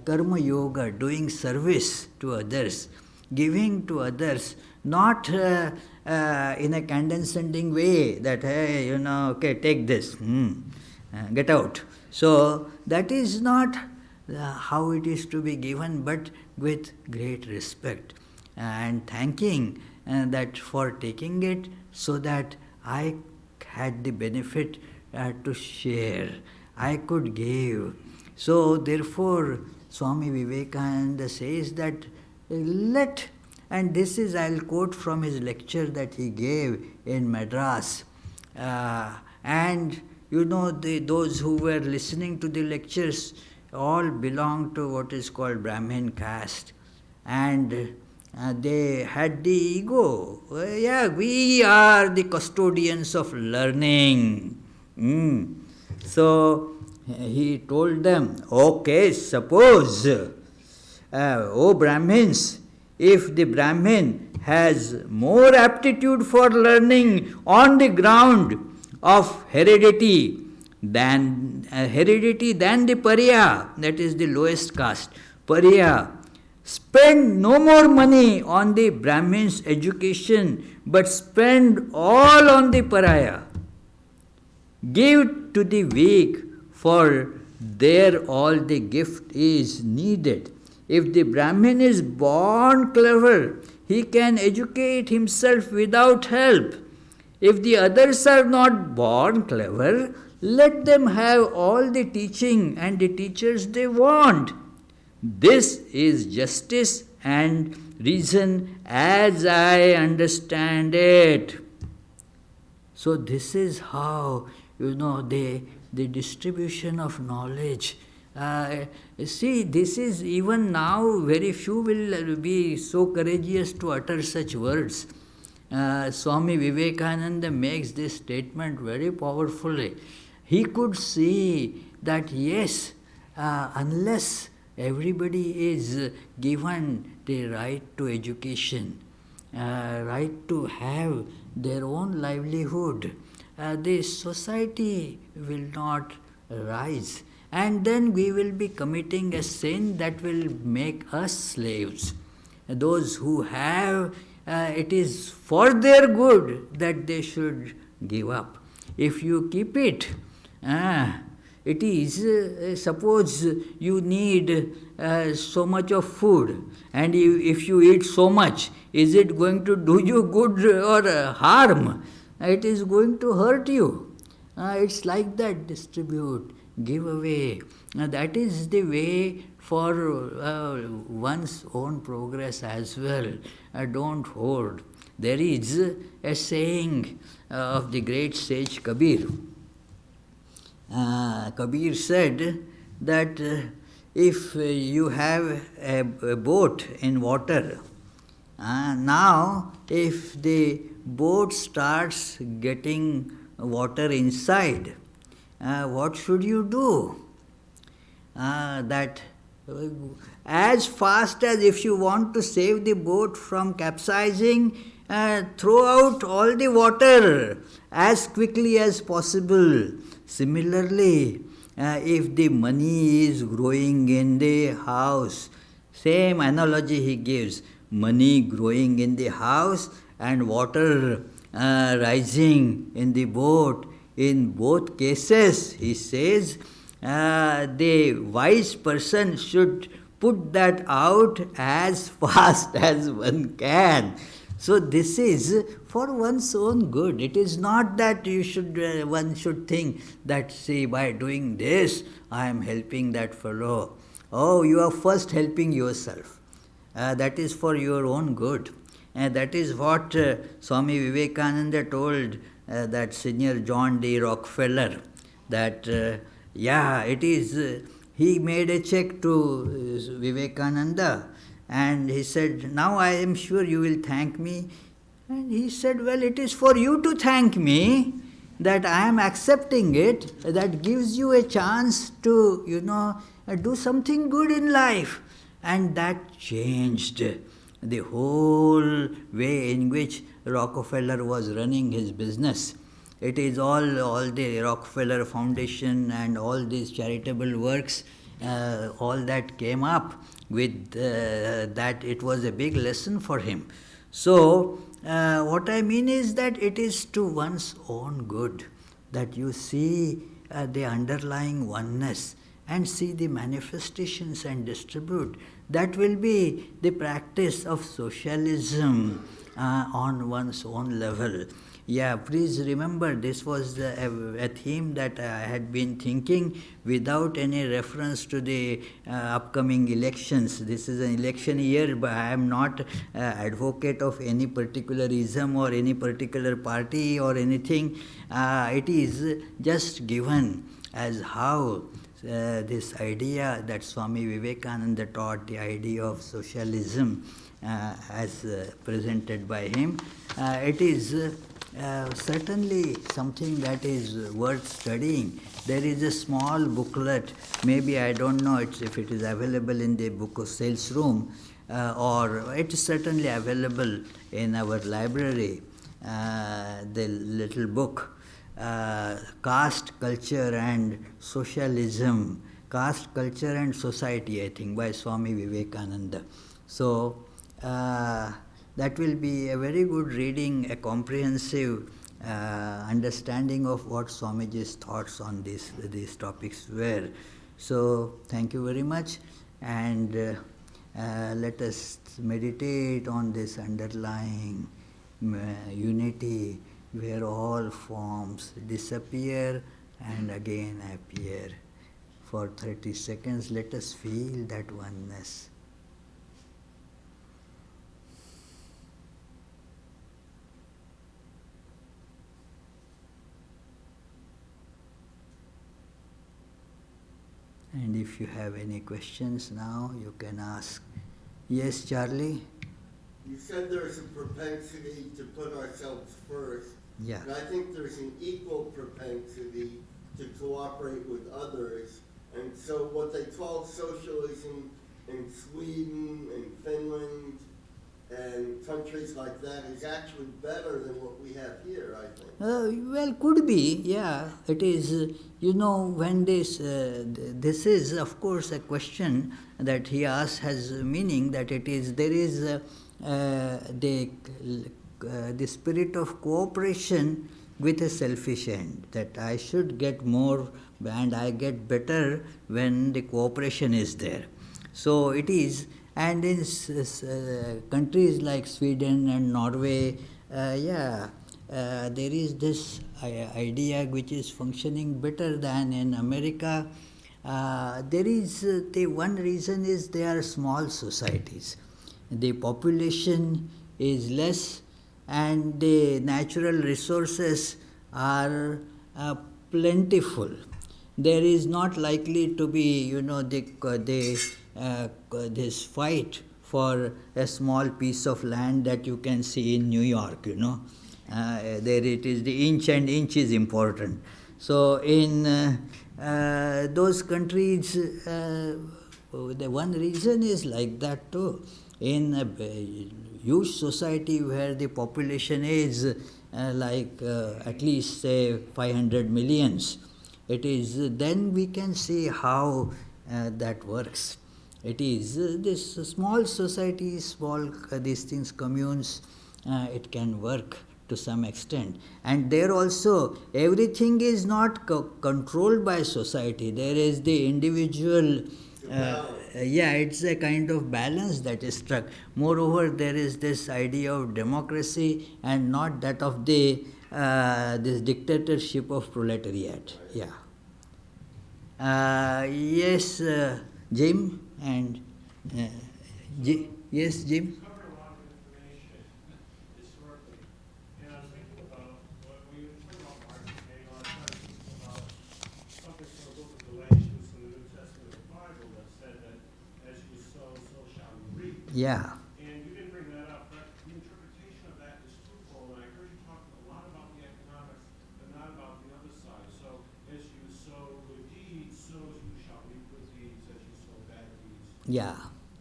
karma yoga, doing service to others, giving to others, not in a condescending way that, hey, okay, take this, get out. So that is not how it is to be given, but with great respect and thanking that for taking it, so that I had the benefit to share, I could give. So therefore Swami Vivekananda says that and this is, I'll quote from his lecture that he gave in Madras, and those who were listening to the lectures all belong to what is called Brahmin caste, and they had the ego. We are the custodians of learning. So he told them, okay, suppose, O Brahmins, if the Brahmin has more aptitude for learning on the ground of heredity than the Pariya, that is the lowest caste, Pariya, spend no more money on the Brahmin's education, but spend all on the Pariya. Give to the weak, for there all the gift is needed. If the Brahmin is born clever, he can educate himself without help. If the others are not born clever, let them have all the teaching and the teachers they want. This is justice and reason as I understand it. So this is how, the distribution of knowledge. See, this is even now very few will be so courageous to utter such words. Swami Vivekananda makes this statement very powerfully. He could see that yes, unless everybody is given the right to education, right to have their own livelihood, the society will not rise. And then we will be committing a sin that will make us slaves. Those who have, it is for their good that they should give up. If you keep it, it is, suppose you need so much of food, and if you eat so much, is it going to do you good or harm? It is going to hurt you. It's like that, distribute, give away. That is the way for one's own progress as well. Don't hoard. There is a saying of the great sage Kabir. Kabir said that if you have a boat in water, now if the boat starts getting water inside, what should you do? That as fast as if you want to save the boat from capsizing, throw out all the water as quickly as possible. Similarly, if the money is growing in the house, same analogy he gives, money growing in the house and water rising in the boat. In both cases, he says, the wise person should put that out as fast as one can. So this is for one's own good. It is not that one should think that, see, by doing this, I am helping that fellow. Oh, you are first helping yourself. That is for your own good. And that is what Swami Vivekananda told that Senior John D. Rockefeller, that it is, he made a check to Vivekananda and he said, now I am sure you will thank me. And he said, well, it is for you to thank me that I am accepting it. That gives you a chance to, do something good in life. And that changed the whole way in which Rockefeller was running his business. It is all the Rockefeller Foundation and all these charitable works, all that came up with that. It was a big lesson for him. So, what I mean is that it is to one's own good that you see the underlying oneness and see the manifestations and distribute. That will be the practice of socialism on one's own level. Yeah, please remember, this was a theme that I had been thinking without any reference to the upcoming elections. This is an election year, but I am not advocate of any particular ism or any particular party or anything. It is just given as how this idea that Swami Vivekananda taught, the idea of socialism as presented by him, it is certainly something that is worth studying. There is a small booklet, maybe I don't know if it is available in the book of sales room, or it is certainly available in our library, the little book, Caste, Culture and Socialism, Caste, Culture and Society, I think, by Swami Vivekananda. So, that will be a very good reading, a comprehensive understanding of what Swamiji's thoughts on these topics were. So, thank you very much, and let us meditate on this underlying unity where all forms disappear and again appear. For 30 seconds, let us feel that oneness. And if you have any questions now, you can ask. Yes, Charlie? You said there's a propensity to put ourselves first. Yeah. And I think there's an equal propensity to cooperate with others. And so what they call socialism in Sweden and Finland and countries like that is actually better than what we have here, I think. Well, could be, yeah. It is, when this is, of course, a question that he asks has meaning that it is, there is the spirit of cooperation with a selfish end, that I should get more and I get better when the cooperation is there. So it is, and in countries like Sweden and Norway, there is this idea which is functioning better than in America. There is, the one reason is they are small societies. The population is less and the natural resources are plentiful. there is not likely to be, this fight for a small piece of land that you can see in New York, there it is, the inch and inch is important. So in those countries, the one reason is like that too. In a huge society where the population is at least say 500 millions, it is then we can see how that works. It is this small society, small these things, communes, it can work to some extent. And there also everything is not controlled by society. There is the individual, it's a kind of balance that is struck. Moreover, there is this idea of democracy and not that of the this dictatorship of proletariat. Yeah. Yes, Jim and yes, Jim. Covered a lot of information historically, and I was thinking about when you talk about Marx and Hegel, I was thinking about something from the book of Galatians in the New Testament of the Bible that said that as you sow, so shall you reap. Yeah. And you didn't bring that up, but the interpretation of that is twofold, and I heard you talking a lot about the economics, but not about the other side. So as you sow good deeds, so you shall reap good deeds. As you sow bad deeds, Yeah.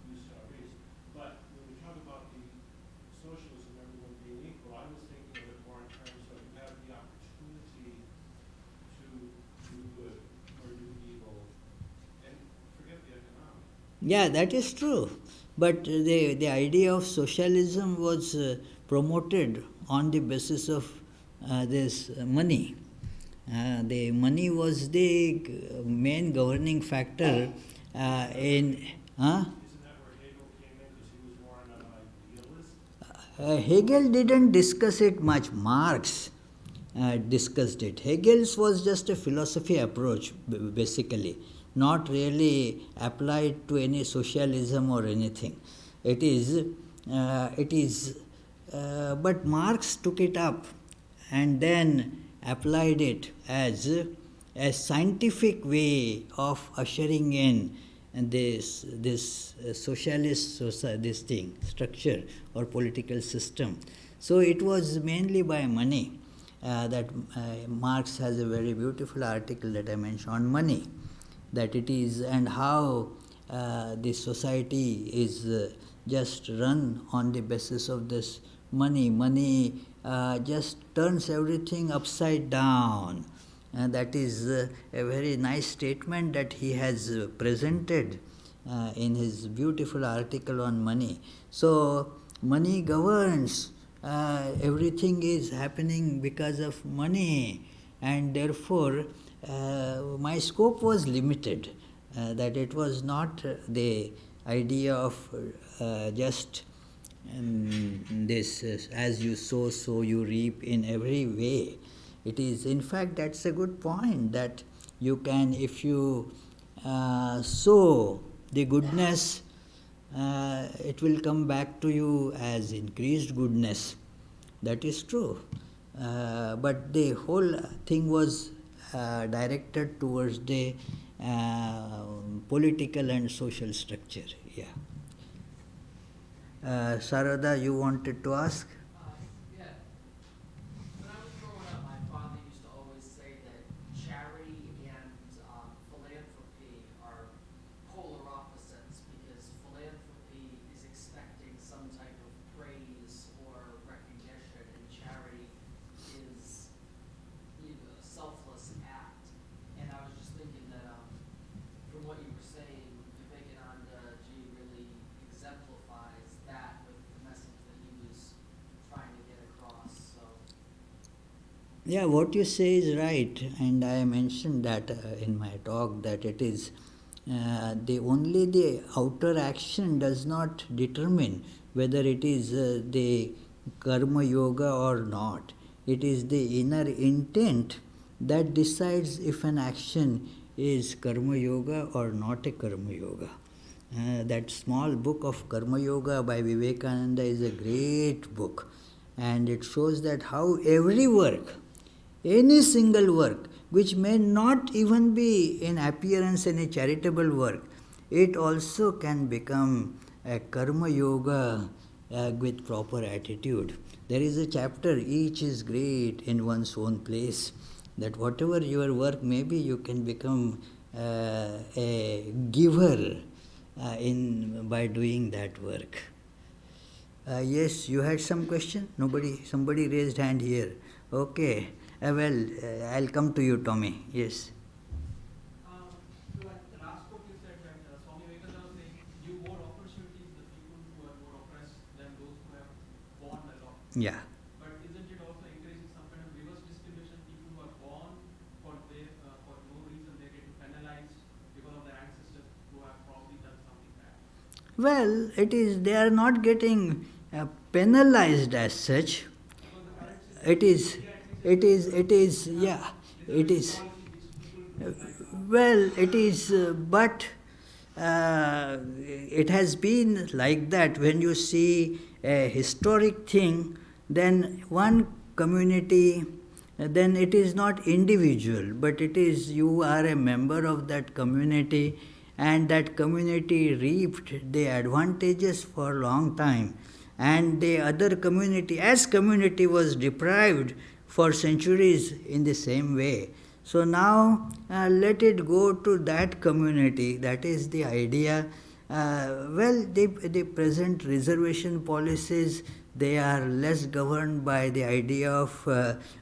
you shall reap. But when we talk about the socialism, everyone being equal, I was thinking of it more in terms of you have the opportunity to do good or do evil, and forget the economics. Yeah, that is true. But the idea of socialism was promoted on the basis of this money. The money was the main governing factor in. Huh? Isn't that where Hegel came in, because he was more an idealist? Hegel didn't discuss it much. Marx discussed it. Hegel's was just a philosophy approach, basically, not really applied to any socialism or anything. But Marx took it up and then applied it as a scientific way of ushering in this socialist this thing, structure or political system. So it was mainly by money that Marx has a very beautiful article that I mentioned on money, that it is and how the society is just run on the basis of this money. Money just turns everything upside down. That is a very nice statement that he has presented in his beautiful article on money. So money governs. Everything is happening because of money, and therefore my scope was limited. That it was not the idea of just this as you sow, so you reap in every way. It is, in fact, that's a good point, that you can, if you sow the goodness, it will come back to you as increased goodness. That is true. But the whole thing was directed towards the political and social structure. Yeah. Sarada, you wanted to ask? Yeah. When I was growing up, my father used to always say that charity and philanthropy are polar opposites, because philanthropy is expecting some type of praise or recognition, and charity is a selfless act. And I was just thinking that from what you were saying, Vivekananda really exemplifies that with the message that he was trying to get across. So Yeah, what you say is right, and I mentioned that in my talk, that it is the outer action does not determine whether it is the karma yoga or not. It is the inner intent that decides if an action is karma yoga or not a karma yoga. That small book of Karma Yoga by Vivekananda is a great book, and it shows that how every work, any single work, which may not even be in appearance any charitable work, it also can become a karma yoga with proper attitude. There is a chapter, each is great in one's own place, that whatever your work may be, you can become a giver by doing that work. Yes, you had some question? Somebody raised hand here. Okay. I'll come to you, Tommy. Yes. So at the last quote you said that Swami Vivekananda was saying, give more opportunities to the people who are more oppressed than those who have born along. Yeah. But isn't it also encouraging some kind of reverse distribution? People who are born for no reason, they're getting penalized because of their ancestors who have probably done something bad. Well, they are not getting penalized as such. It is, yeah, it is. Well, it is, but it has been like that. When you see a historic thing, then one community, then it is not individual, but it is you are a member of that community, and that community reaped the advantages for a long time, and the other community, as community, was deprived for centuries in the same way. So now let it go to that community. That is the idea. The present reservation policies, they are less governed by the idea of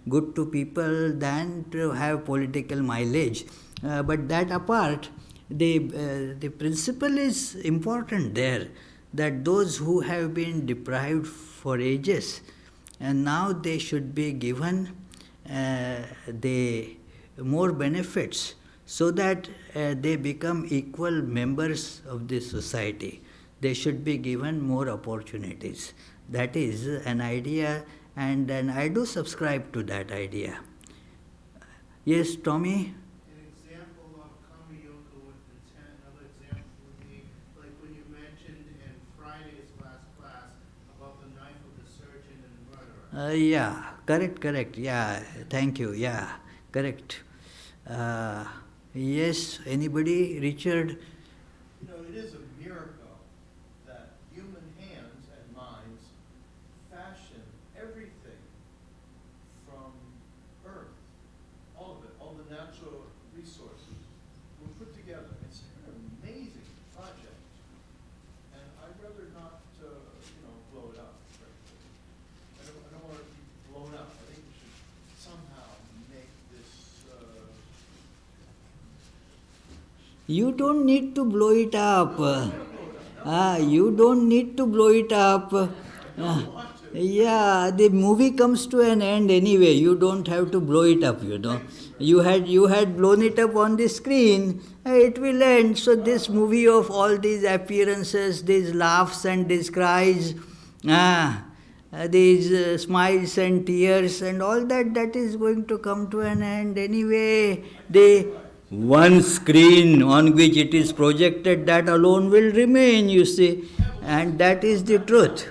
good to people than to have political mileage. But that apart, the principle is important there, that those who have been deprived for ages, and now they should be given the more benefits, so that they become equal members of the society. They should be given more opportunities. That is an idea, and I do subscribe to that idea. Yes, Tommy? An example of karma yoga with intent, another example would be like when you mentioned in Friday's last class about the knife of the surgeon and the murderer. Yeah, correct. Yeah, thank you. Yeah, correct. Yes, anybody? Richard? You know, it is a miracle that human hands and minds fashion everything from earth, all of it, all the natural resources were put together. It's an amazing project, and I'd rather not, blow it up. I don't want it to be blown up. I think we should somehow make this. You don't need to blow it up. You don't need to blow it up. Yeah, the movie comes to an end anyway. You don't have to blow it up, You had blown it up on the screen. It will end. So this movie of all these appearances, these laughs and these cries, these smiles and tears and all that is going to come to an end anyway. One screen on which it is projected, that alone will remain, you see, and that is the truth.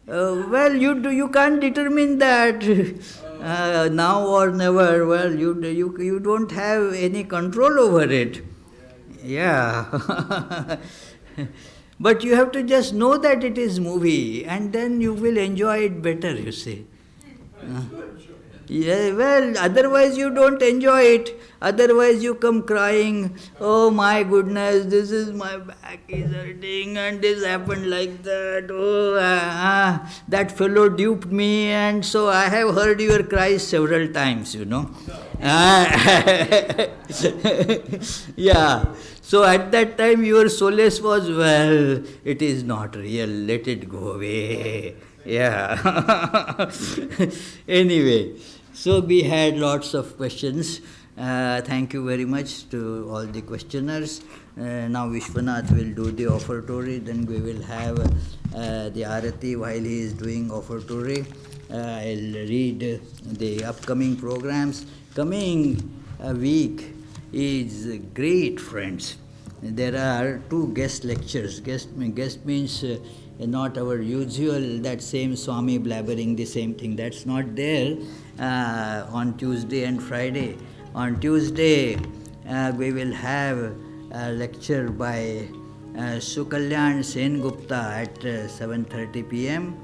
You can't determine that now or never. Well, you don't have any control over it. Yeah. But you have to just know that it is movie, and then you will enjoy it better, you see. Otherwise you don't enjoy it. Otherwise you come crying, oh my goodness, this is my back is hurting and this happened like that. Oh, that fellow duped me, and so I have heard your cries several times, Yeah. So at that time your solace was, well, it is not real, let it go away. Yeah. Anyway, so we had lots of questions. Thank you very much to all the questioners. Now Vishwanath will do the offertory, then we will have the Arati while he is doing offertory. I'll read the upcoming programs. Coming week is great, friends. There are 2 guest lectures. Guest means not our usual, that same Swami blabbering the same thing. That's not there. on Tuesday and Friday. On Tuesday, we will have a lecture by Sukalyan Sen Gupta at 7:30 p.m.,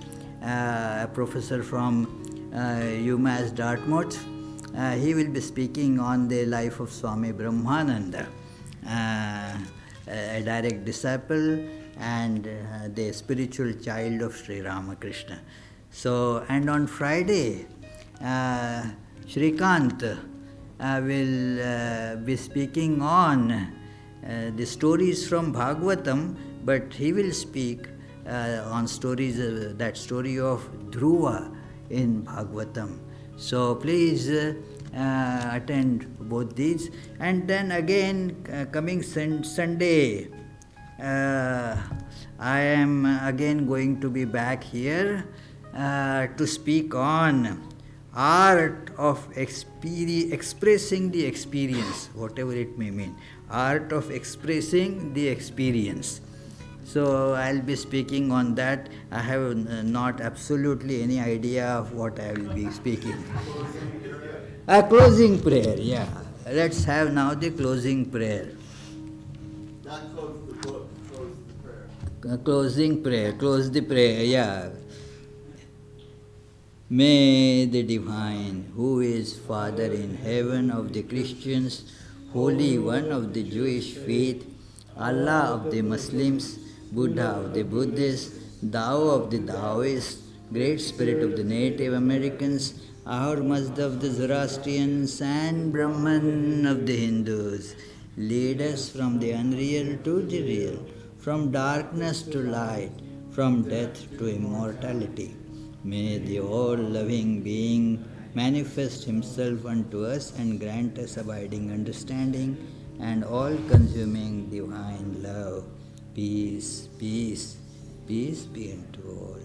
a professor from UMass Dartmouth. He will be speaking on the life of Swami Brahmananda, a direct disciple and the spiritual child of Sri Ramakrishna. So, and on Friday, Shrikant will be speaking on the stories from Bhagavatam, but he will speak on stories, that story of Dhruva in Bhagavatam. So please attend both these. And then again, coming Sunday, I am again going to be back here to speak on art of expressing the experience, whatever it may mean. Art of expressing the experience. So I'll be speaking on that. I have not absolutely any idea of what I will be speaking. A closing prayer, yeah. Let's have now the closing prayer. Not close the book, close the prayer. Closing prayer, close the prayer, yeah. May the Divine, who is Father in heaven of the Christians, Holy One of the Jewish faith, Allah of the Muslims, Buddha of the Buddhists, Tao of the Taoists, Great Spirit of the Native Americans, Ahur Mazda of the Zoroastrians, and Brahman of the Hindus, lead us from the unreal to the real, from darkness to light, from death to immortality. May the all-loving being manifest himself unto us and grant us abiding understanding and all-consuming divine love. Peace, peace, peace be unto all.